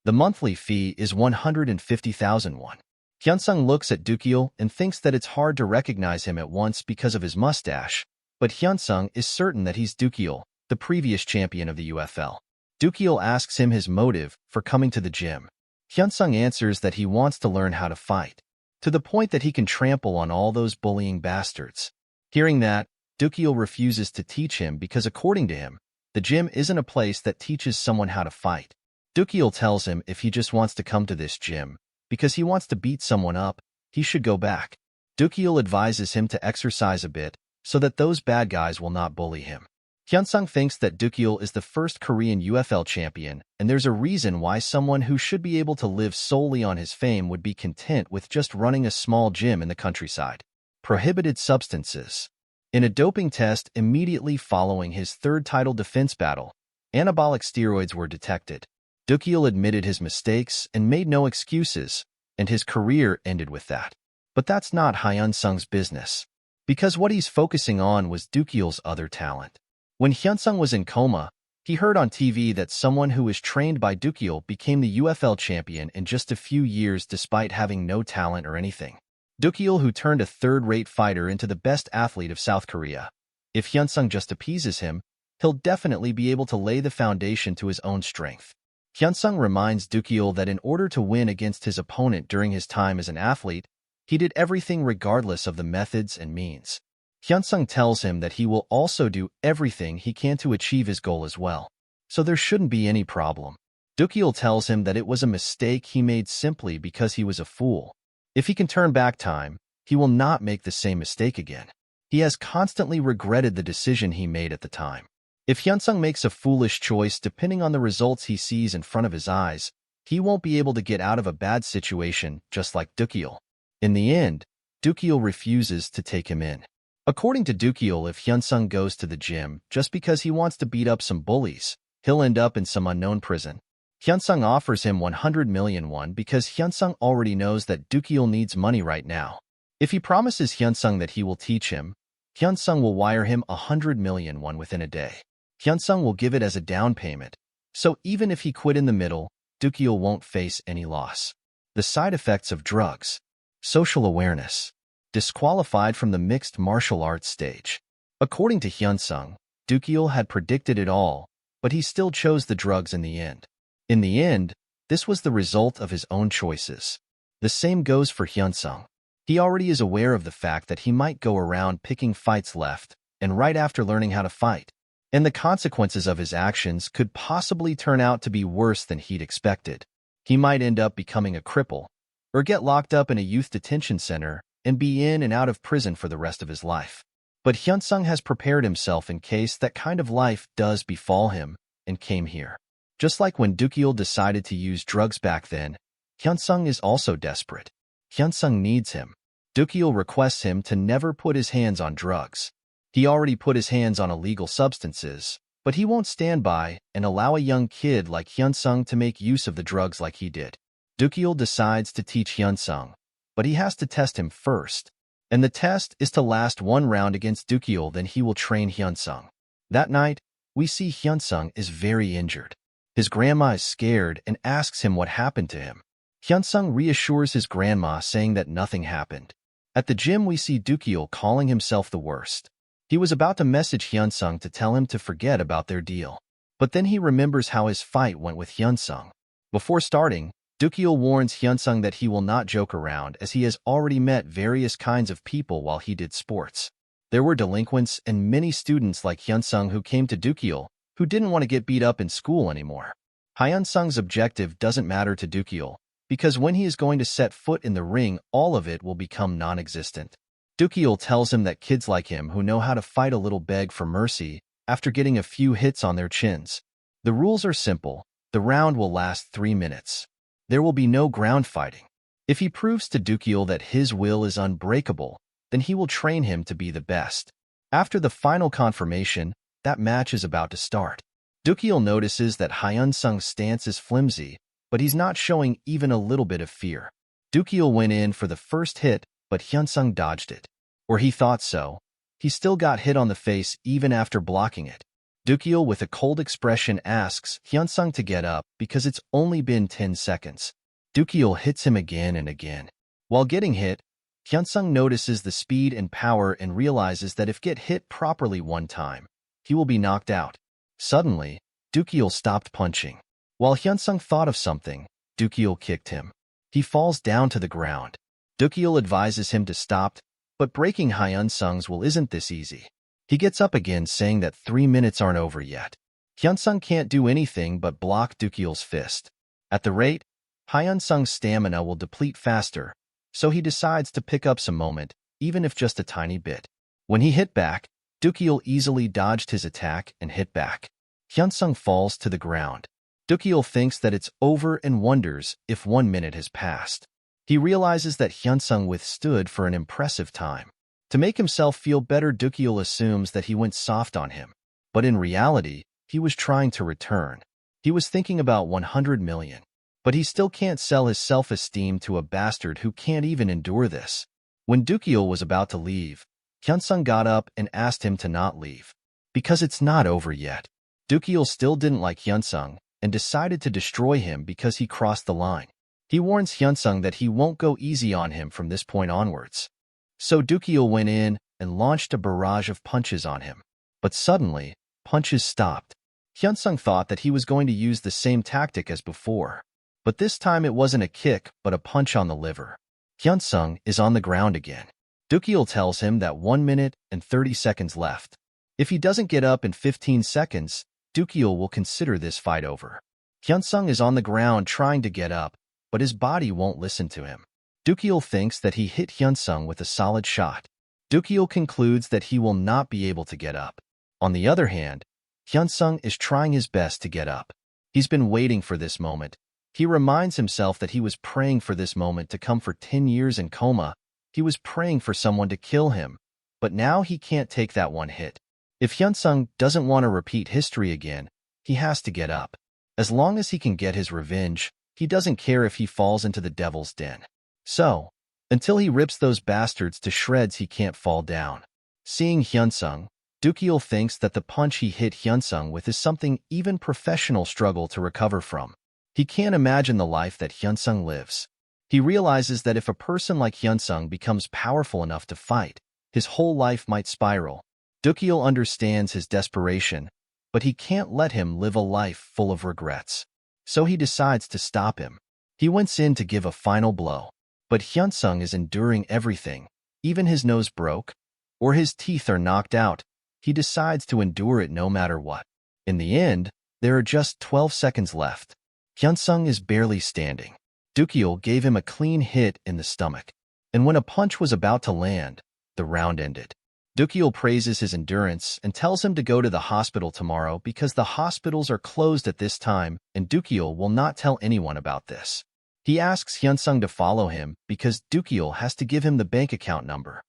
The monthly fee is 150,000 won. Hyunsung looks at Dukiel and thinks that it's hard to recognize him at once because of his mustache, but Hyunsung is certain that he's Dukiel, the previous champion of the UFL. Dukiel asks him his motive for coming to the gym. Hyunsung answers that he wants to learn how to fight, to the point that he can trample on all those bullying bastards. Hearing that, Dukiel refuses to teach him because according to him, the gym isn't a place that teaches someone how to fight. Dukiel tells him if he just wants to come to this gym, because he wants to beat someone up, he should go back. Dukiel advises him to exercise a bit, so that those bad guys will not bully him. Hyunsung thinks that Dukiel is the first Korean UFL champion, and there's a reason why someone who should be able to live solely on his fame would be content with just running a small gym in the countryside. Prohibited substances. In a doping test immediately following his third title defense battle, anabolic steroids were detected. Dukiel admitted his mistakes and made no excuses, and his career ended with that. But that's not Hyunsung's business. because what he's focusing on was Dukyeol's other talent. When Hyunsung was in coma, he heard on TV that someone who was trained by Dukyeol became the UFL champion in just a few years despite having no talent or anything. Dukyeol, who turned a third-rate fighter into the best athlete of South Korea. If Hyunsung just appeases him, he'll definitely be able to lay the foundation to his own strength. Hyunsung reminds Dukyeol that in order to win against his opponent during his time as an athlete, he did everything regardless of the methods and means. Hyunsung tells him that he will also do everything he can to achieve his goal as well, so there shouldn't be any problem. Dukyeol tells him that it was a mistake he made simply because he was a fool. If he can turn back time, he will not make the same mistake again. He has constantly regretted the decision he made at the time. If Hyunsung makes a foolish choice depending on the results he sees in front of his eyes, he won't be able to get out of a bad situation just like Dukyeol. In the end, Dukyeol refuses to take him in. According to Dukyeol, if Hyunsung goes to the gym just because he wants to beat up some bullies, he'll end up in some unknown prison. Hyunsung offers him 100 million won because Hyunsung already knows that Dukyeol needs money right now. If he promises Hyunsung that he will teach him, Hyunsung will wire him 100 million won within a day. Hyunsung will give it as a down payment, so even if he quit in the middle, Dukyeol won't face any loss. The side effects of drugs. Social awareness. Disqualified from the mixed martial arts stage. According to Hyunsung, Dukyeol had predicted it all, but he still chose the drugs in the end. In the end, this was the result of his own choices. The same goes for Hyunsung. He already is aware of the fact that he might go around picking fights left and right after learning how to fight, and the consequences of his actions could possibly turn out to be worse than he'd expected. He might end up becoming a cripple, or get locked up in a youth detention center and be in and out of prison for the rest of his life. But Hyunsung has prepared himself in case that kind of life does befall him and came here. Just like when Dukyeol decided to use drugs back then, Hyunsung is also desperate. Hyunsung needs him. Dukyeol requests him to never put his hands on drugs. He already put his hands on illegal substances, but he won't stand by and allow a young kid like Hyunsung to make use of the drugs like he did. Dukyeol decides to teach Hyunsung, but he has to test him first, and the test is to last one round against Dukyeol, then he will train Hyunsung. That night, we see Hyunsung is very injured. His grandma is scared and asks him what happened to him. Hyunsung reassures his grandma saying that nothing happened. At the gym, we see Dukyeol calling himself the worst. He was about to message Hyunsung to tell him to forget about their deal, but then he remembers how his fight went with Hyunsung. Before starting, Dukyeol warns Hyunsung that he will not joke around as he has already met various kinds of people while he did sports. There were delinquents and many students like Hyunsung who came to Dukyeol who didn't want to get beat up in school anymore. Hyunsung's objective doesn't matter to Dukyeol because when he is going to set foot in the ring, all of it will become non-existent. Dukyeol tells him that kids like him who know how to fight a little beg for mercy after getting a few hits on their chins. The rules are simple. The round will last 3 minutes. There will be no ground fighting. If he proves to Dukyeol that his will is unbreakable, then he will train him to be the best. After the final confirmation, that match is about to start. Dukyeol notices that Hyunsung's stance is flimsy, but he's not showing even a little bit of fear. Dukyeol went in for the first hit, but Hyunsung dodged it. Or he thought so. He still got hit on the face even after blocking it. Dukyeol, with a cold expression, asks Hyunsung to get up because it's only been 10 seconds. Dukyeol hits him again and again. While getting hit, Hyunsung notices the speed and power and realizes that if get hit properly one time, he will be knocked out. Suddenly, Dukyeol stopped punching. While Hyunsung thought of something, Dukyeol kicked him. He falls down to the ground. Dukyeol advises him to stop, but breaking Hyunsung's will isn't this easy. He gets up again saying that 3 minutes aren't over yet. Hyunsung can't do anything but block Dukyeol's fist. At the rate, Hyunsung's stamina will deplete faster, so he decides to pick up some moment, even if just a tiny bit. When he hit back, Dukyeol easily dodged his attack and hit back. Hyunsung falls to the ground. Dukyeol thinks that it's over and wonders if 1 minute has passed. He realizes that Hyunsung withstood for an impressive time. To make himself feel better, Dukyeol assumes that he went soft on him. But in reality, he was trying to return. He was thinking about 100 million. But he still can't sell his self-esteem to a bastard who can't even endure this. When Dukyeol was about to leave, Hyunsung got up and asked him to not leave. Because it's not over yet. Dukil still didn't like Hyunsung and decided to destroy him because he crossed the line. He warns Hyunsung that he won't go easy on him from this point onwards. So Dukil went in and launched a barrage of punches on him. But suddenly, punches stopped. Hyunsung thought that he was going to use the same tactic as before. But this time it wasn't a kick, but a punch on the liver. Hyunsung is on the ground again. Dukil tells him that 1 minute and 30 seconds left. If he doesn't get up in 15 seconds, Dukil will consider this fight over. Hyunsung is on the ground trying to get up, but his body won't listen to him. Dukil thinks that he hit Hyunsung with a solid shot. Dukil concludes that he will not be able to get up. On the other hand, Hyunsung is trying his best to get up. He's been waiting for this moment. He reminds himself that he was praying for this moment to come for 10 years in coma. He was praying for someone to kill him, but now he can't take that one hit. If Hyunsung doesn't want to repeat history again, he has to get up. As long as he can get his revenge, he doesn't care if he falls into the devil's den. So, until he rips those bastards to shreds, he can't fall down. Seeing Hyunsung, Dukil thinks that the punch he hit Hyunsung with is something even professionals struggle to recover from. He can't imagine the life that Hyunsung lives. He realizes that if a person like Hyunsung becomes powerful enough to fight, his whole life might spiral. Dukil understands his desperation, but he can't let him live a life full of regrets. So he decides to stop him. He went in to give a final blow. But Hyunsung is enduring everything. Even his nose broke, or his teeth are knocked out. He decides to endure it no matter what. In the end, there are just 12 seconds left. Hyunsung is barely standing. Dukil gave him a clean hit in the stomach. And when a punch was about to land, the round ended. Dukil praises his endurance and tells him to go to the hospital tomorrow because the hospitals are closed at this time and Dukil will not tell anyone about this. He asks Hyunsung to follow him because Dukil has to give him the bank account number.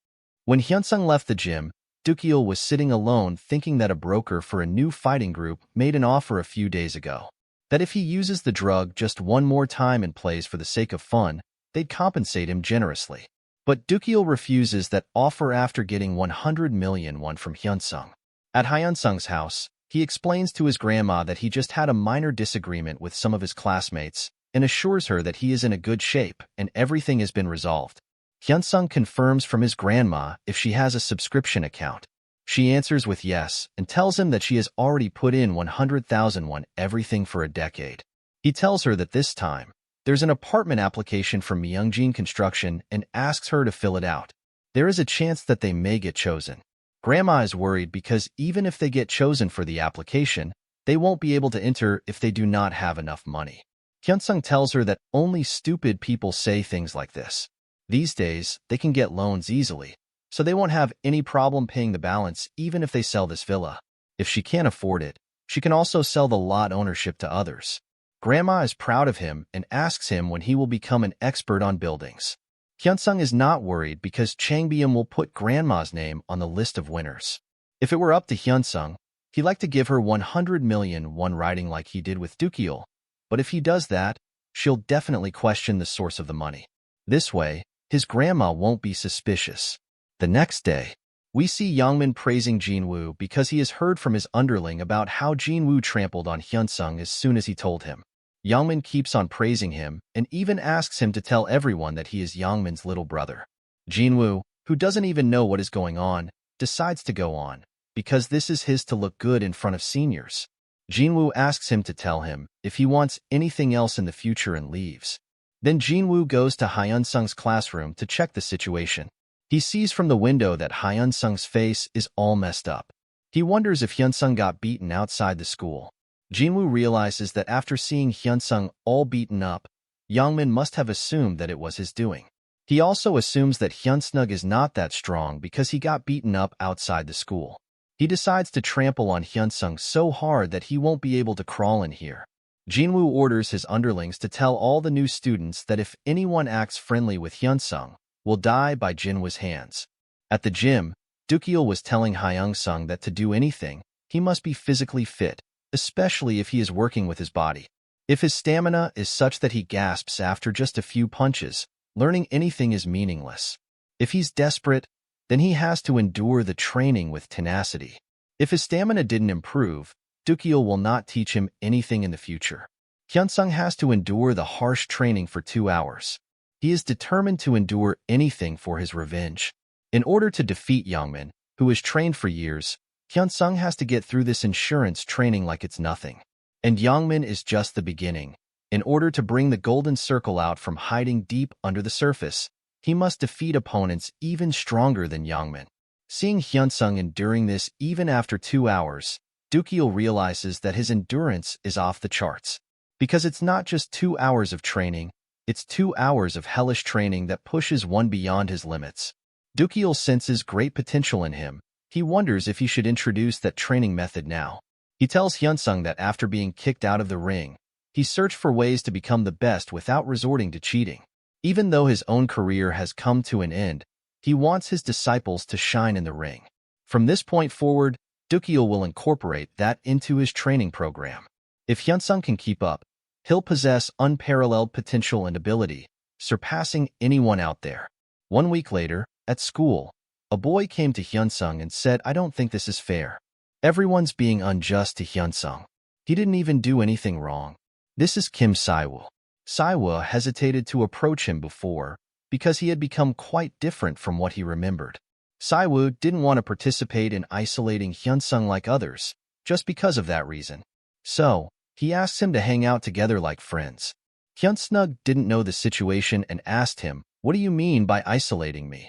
When Hyunsung left the gym, Dukil was sitting alone thinking that a broker for a new fighting group made an offer a few days ago. That if he uses the drug just one more time and plays for the sake of fun, they'd compensate him generously. But Dukil refuses that offer after getting 100 million won from Hyunsung. At Hyunsung's house, he explains to his grandma that he just had a minor disagreement with some of his classmates and assures her that he is in a good shape and everything has been resolved. Hyunsung confirms from his grandma if she has a subscription account. She answers with yes and tells him that she has already put in 100,000 won everything for a decade. He tells her that this time, there's an apartment application from Myungjin Construction and asks her to fill it out. There is a chance that they may get chosen. Grandma is worried because even if they get chosen for the application, they won't be able to enter if they do not have enough money. Hyunsung tells her that only stupid people say things like this. These days, they can get loans easily, so they won't have any problem paying the balance even if they sell this villa. If she can't afford it, she can also sell the lot ownership to others. Grandma is proud of him and asks him when he will become an expert on buildings. Hyunsung is not worried because Changbyeom will put Grandma's name on the list of winners. If it were up to Hyunsung, he'd like to give her 100 million won writing like he did with Dukil, but if he does that, she'll definitely question the source of the money. This way, his grandma won't be suspicious. The next day, we see Yongmin praising Jinwoo because he has heard from his underling about how Jinwoo trampled on Hyunsung as soon as he told him. Yongmin keeps on praising him and even asks him to tell everyone that he is Yongmin's little brother. Jinwoo, who doesn't even know what is going on, decides to go on, because this is his to look good in front of seniors. Jinwoo asks him to tell him if he wants anything else in the future and leaves. Then Jinwoo goes to Hyunsung's classroom to check the situation. He sees from the window that Hyunsung's face is all messed up. He wonders if Hyunsung got beaten outside the school. Jinwoo realizes that after seeing Hyunsung all beaten up, Yongmin must have assumed that it was his doing. He also assumes that Hyunsung is not that strong because he got beaten up outside the school. He decides to trample on Hyunsung so hard that he won't be able to crawl in here. Jinwoo orders his underlings to tell all the new students that if anyone acts friendly with Hyunsung, will die by Jinwoo's hands. At the gym, Dukil was telling Hyunsung that to do anything, he must be physically fit, especially if he is working with his body. If his stamina is such that he gasps after just a few punches, learning anything is meaningless. If he's desperate, then he has to endure the training with tenacity. If his stamina didn't improve, Dukil will not teach him anything in the future. Hyunsung has to endure the harsh training for 2 hours. He is determined to endure anything for his revenge. In order to defeat Youngmin, who is trained for years, Hyunsung has to get through this endurance training like it's nothing. And Youngmin is just the beginning. In order to bring the golden circle out from hiding deep under the surface, he must defeat opponents even stronger than Youngmin. Seeing Hyunsung enduring this even after 2 hours, Dukil realizes that his endurance is off the charts. Because it's not just 2 hours of training, it's 2 hours of hellish training that pushes one beyond his limits. Dukil senses great potential in him. He wonders if he should introduce that training method now. He tells Hyunsung that after being kicked out of the ring, he searched for ways to become the best without resorting to cheating. Even though his own career has come to an end, he wants his disciples to shine in the ring. From this point forward, Dukil will incorporate that into his training program. If Hyunsung can keep up, he'll possess unparalleled potential and ability, surpassing anyone out there. 1 week later, at school, a boy came to Hyunsung and said, "I don't think this is fair. Everyone's being unjust to Hyunsung. He didn't even do anything wrong." This is Kim Saiwoo. Saiwoo hesitated to approach him before because he had become quite different from what he remembered. Saiwoo didn't want to participate in isolating Hyunsung like others, just because of that reason. So, he asked him to hang out together like friends. Hyunsung didn't know the situation and asked him, "What do you mean by isolating me?"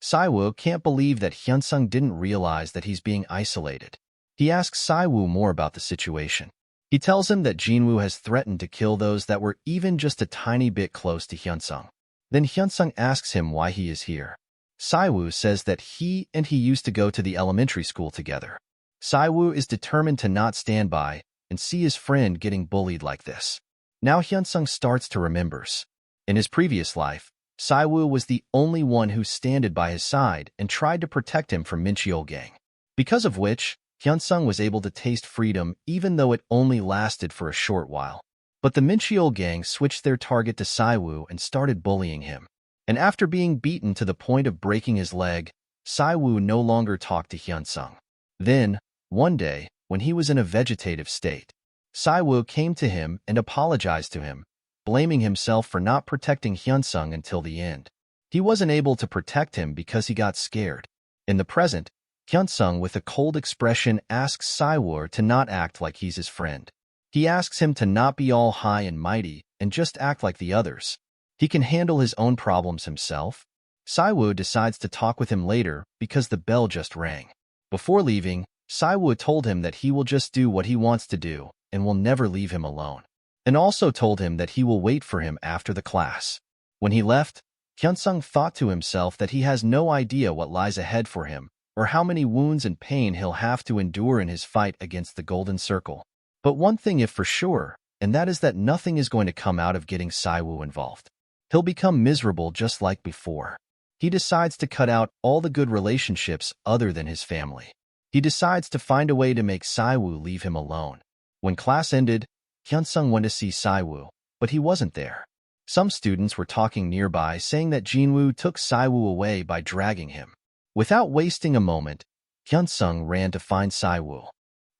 Saiwoo can't believe that Hyunsung didn't realize that he's being isolated. He asks Saiwoo more about the situation. He tells him that Jinwoo has threatened to kill those that were even just a tiny bit close to Hyunsung. Then Hyunsung asks him why he is here. Saiwoo says that he used to go to the elementary school together. Saiwoo is determined to not stand by and see his friend getting bullied like this. Now Hyunsung starts to remembers. In his previous life, Saiwoo was the only one who stood by his side and tried to protect him from Mincheol gang. Because of which, Hyunsung was able to taste freedom even though it only lasted for a short while. But the Mincheol gang switched their target to Saiwoo and started bullying him. And after being beaten to the point of breaking his leg, Saiwoo no longer talked to Hyunsung. Then, one day, when he was in a vegetative state, Saiwoo came to him and apologized to him, blaming himself for not protecting Hyunsung until the end. He wasn't able to protect him because he got scared. In the present, Hyunsung with a cold expression asks Saiwoo to not act like he's his friend. He asks him to not be all high and mighty and just act like the others. He can handle his own problems himself. Saiwoo decides to talk with him later because the bell just rang. Before leaving, Saiwoo told him that he will just do what he wants to do and will never leave him alone. And also told him that he will wait for him after the class. When he left, Hyunsung thought to himself that he has no idea what lies ahead for him or how many wounds and pain he'll have to endure in his fight against the Golden Circle. But one thing is for sure, and that is that nothing is going to come out of getting Saiwoo involved. He'll become miserable just like before. He decides to cut out all the good relationships other than his family. He decides to find a way to make Saiwoo leave him alone. When class ended, Hyunsung went to see Saiwoo, but he wasn't there. Some students were talking nearby saying that Jinwoo took Saiwoo away by dragging him. Without wasting a moment, Hyunsung ran to find Saiwoo.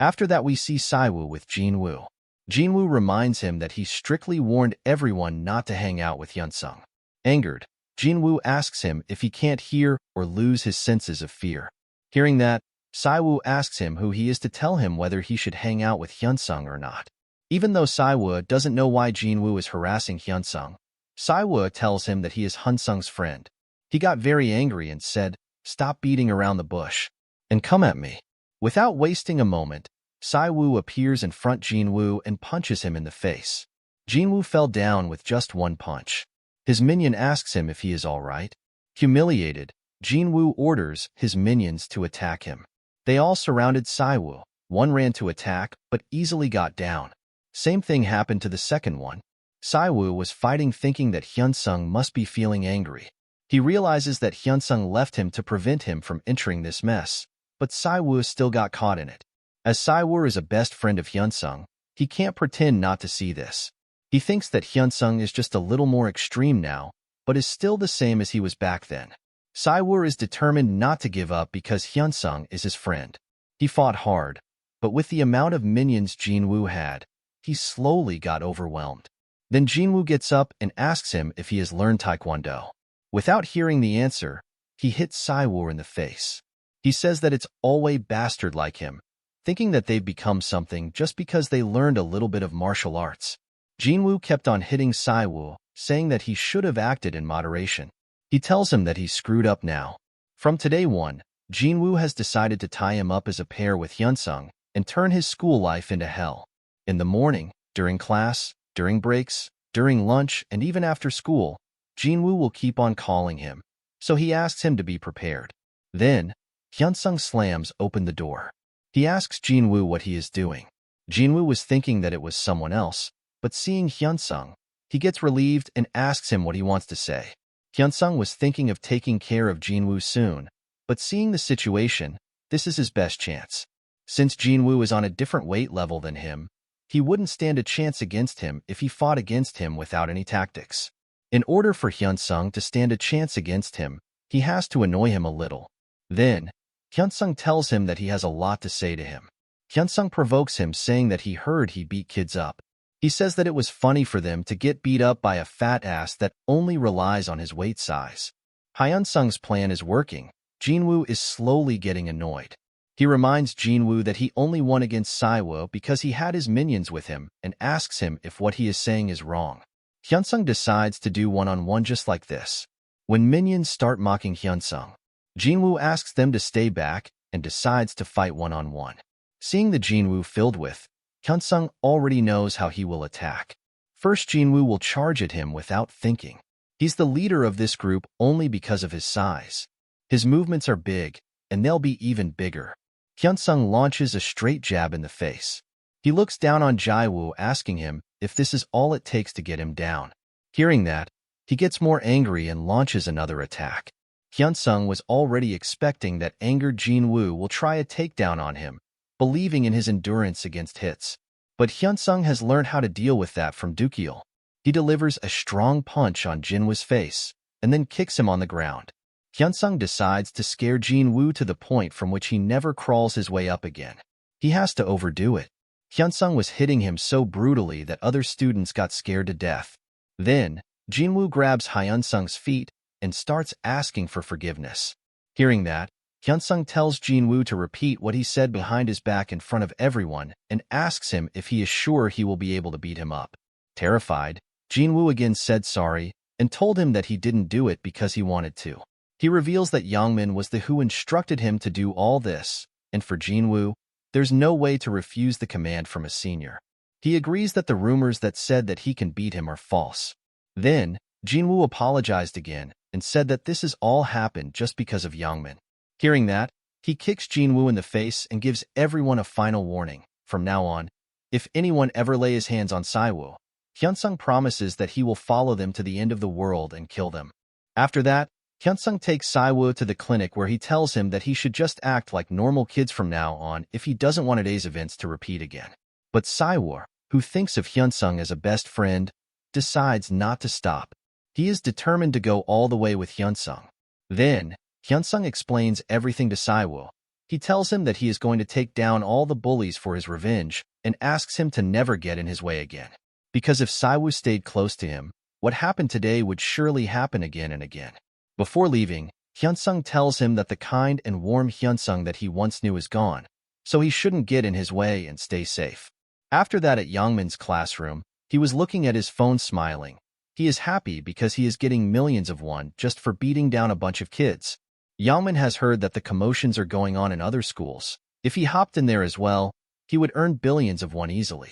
After that we see Saiwoo with Jinwoo. Jinwoo reminds him that he strictly warned everyone not to hang out with Hyunsung. Angered, Jinwoo asks him if he can't hear or lose his senses of fear. Hearing that, Saiwoo asks him who he is to tell him whether he should hang out with Hyunsung or not. Even though Saiwoo doesn't know why Jinwoo is harassing Hyunsung, Saiwoo tells him that he is Hyunsung's friend. He got very angry and said, "Stop beating around the bush and come at me." Without wasting a moment, Saiwoo appears in front Jinwoo and punches him in the face. Jinwoo fell down with just one punch. His minion asks him if he is all right. Humiliated, Jinwoo orders his minions to attack him. They all surrounded Saiwoo. One ran to attack, but easily got down. Same thing happened to the second one. Saiwoo was fighting thinking that Hyunsung must be feeling angry. He realizes that Hyunsung left him to prevent him from entering this mess, but Saiwoo still got caught in it. As Saiwoo is a best friend of Hyunsung, he can't pretend not to see this. He thinks that Hyunsung is just a little more extreme now, but is still the same as he was back then. Saiwoo is determined not to give up because Hyunsung is his friend. He fought hard, but with the amount of minions Jinwoo had, he slowly got overwhelmed. Then Jinwoo gets up and asks him if he has learned Taekwondo. Without hearing the answer, he hits Saiwoo in the face. He says that it's always bastard like him, thinking that they've become something just because they learned a little bit of martial arts. Jinwoo kept on hitting Saiwoo, saying that he should have acted in moderation. He tells him that he's screwed up now. From today on, Jinwoo has decided to tie him up as a pair with Hyunsung and turn his school life into hell. In the morning, during class, during breaks, during lunch, and even after school, Jinwoo will keep on calling him, so he asks him to be prepared. Then, Hyunsung slams open the door. He asks Jinwoo what he is doing. Jinwoo was thinking that it was someone else, but seeing Hyunsung, he gets relieved and asks him what he wants to say. Hyunsung was thinking of taking care of Jinwoo soon, but seeing the situation, this is his best chance. Since Jinwoo is on a different weight level than him, he wouldn't stand a chance against him if he fought against him without any tactics. In order for Hyunsung to stand a chance against him, he has to annoy him a little. Then, Hyunsung tells him that he has a lot to say to him. Hyunsung provokes him, saying that he heard he beat kids up. He says that it was funny for them to get beat up by a fat ass that only relies on his weight size. Hyunsung's plan is working. Jinwoo is slowly getting annoyed. He reminds Jinwoo that he only won against Saiwoo because he had his minions with him and asks him if what he is saying is wrong. Hyunsung decides to do one-on-one just like this. When minions start mocking Hyunsung, Jinwoo asks them to stay back and decides to fight one-on-one. Seeing the Jinwoo filled with, Hyunsung already knows how he will attack. First, Jinwoo will charge at him without thinking. He's the leader of this group only because of his size. His movements are big, and they'll be even bigger. Hyunsung launches a straight jab in the face. He looks down on Jiwoo, asking him if this is all it takes to get him down. Hearing that, he gets more angry and launches another attack. Hyunsung was already expecting that angered Jinwoo will try a takedown on him, believing in his endurance against hits. But Hyunsung has learned how to deal with that from Dukyeol. He delivers a strong punch on Jinwoo's face, and then kicks him on the ground. Hyunsung decides to scare Jinwoo to the point from which he never crawls his way up again. He has to overdo it. Hyunsung was hitting him so brutally that other students got scared to death. Then, Jinwoo grabs Hyunsung's feet and starts asking for forgiveness. Hearing that, Hyunsung tells Jinwoo to repeat what he said behind his back in front of everyone and asks him if he is sure he will be able to beat him up. Terrified, Jinwoo again said sorry and told him that he didn't do it because he wanted to. He reveals that Yangmin was the who instructed him to do all this, and for Jinwoo, there's no way to refuse the command from a senior. He agrees that the rumors that said that he can beat him are false. Then, Jinwoo apologized again and said that this has all happened just because of Yangmin. Hearing that, he kicks Jinwoo in the face and gives everyone a final warning. From now on, if anyone ever lay his hands on Saiwoo, Hyunsung promises that he will follow them to the end of the world and kill them. After that, Hyunsung takes Saiwoo to the clinic where he tells him that he should just act like normal kids from now on if he doesn't want today's events to repeat again. But Saiwoo, who thinks of Hyunsung as a best friend, decides not to stop. He is determined to go all the way with Hyunsung. Then, Hyunsung explains everything to Saiwoo. He tells him that he is going to take down all the bullies for his revenge and asks him to never get in his way again. Because if Saiwoo stayed close to him, what happened today would surely happen again and again. Before leaving, Hyunsung tells him that the kind and warm Hyunsung that he once knew is gone, so he shouldn't get in his way and stay safe. After that, at Yangmin's classroom, he was looking at his phone smiling. He is happy because he is getting millions of won just for beating down a bunch of kids. Yangmin has heard that the commotions are going on in other schools. If he hopped in there as well, he would earn billions of won easily.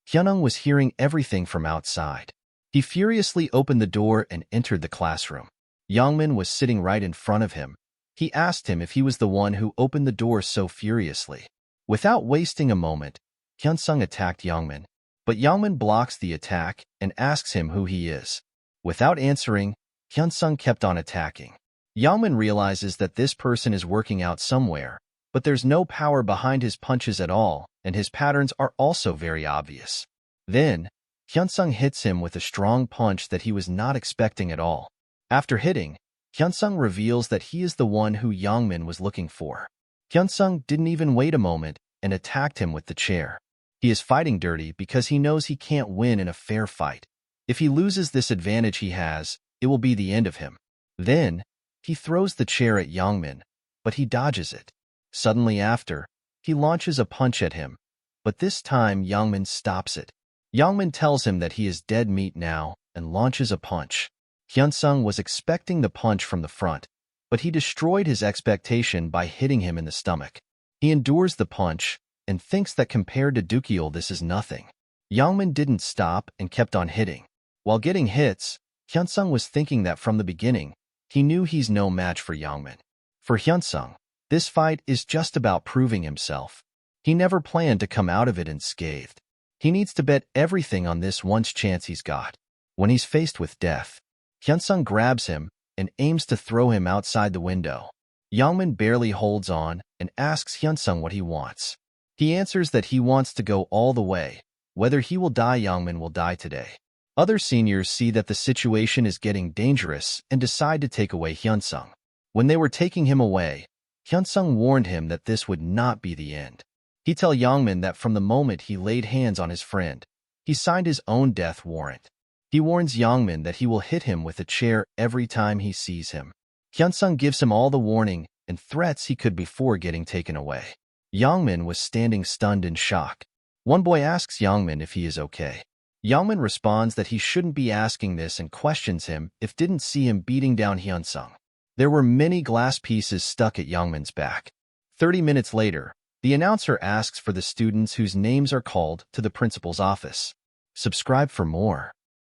Hyunung was hearing everything from outside. He furiously opened the door and entered the classroom. Yangmin was sitting right in front of him. He asked him if he was the one who opened the door so furiously. Without wasting a moment, Hyunsung attacked Yangmin. But Yangmin blocks the attack and asks him who he is. Without answering, Hyunsung kept on attacking. Yangmin realizes that this person is working out somewhere, but there's no power behind his punches at all, and his patterns are also very obvious. Then, Hyunsung hits him with a strong punch that he was not expecting at all. After hitting, Hyunsung reveals that he is the one who Yongmin was looking for. Hyunsung didn't even wait a moment and attacked him with the chair. He is fighting dirty because he knows he can't win in a fair fight. If he loses this advantage he has, it will be the end of him. Then, he throws the chair at Yongmin, but he dodges it. Suddenly after, he launches a punch at him, but this time Yongmin stops it. Yongmin tells him that he is dead meat now and launches a punch. Hyunsung was expecting the punch from the front, but he destroyed his expectation by hitting him in the stomach. He endures the punch and thinks that compared to Dukiel this is nothing. Yongmin didn't stop and kept on hitting. While getting hits, Hyunsung was thinking that from the beginning, he knew he's no match for Yongmin. For Hyunsung, this fight is just about proving himself. He never planned to come out of it unscathed. He needs to bet everything on this one chance he's got. When he's faced with death, Hyunsung grabs him and aims to throw him outside the window. Yongmin barely holds on and asks Hyunsung what he wants. He answers that he wants to go all the way. Whether he will die, Yongmin will die today. Other seniors see that the situation is getting dangerous and decide to take away Hyunsung. When they were taking him away, Hyunsung warned him that this would not be the end. He tells Yongmin that from the moment he laid hands on his friend, he signed his own death warrant. He warns Yongmin that he will hit him with a chair every time he sees him. Hyunsung gives him all the warning and threats he could before getting taken away. Yongmin was standing stunned in shock. One boy asks Yongmin if he is okay. Yongmin responds that he shouldn't be asking this and questions him if didn't see him beating down Hyunsung. There were many glass pieces stuck at Yongmin's back. 30 minutes later, the announcer asks for the students whose names are called to the principal's office. Subscribe for more.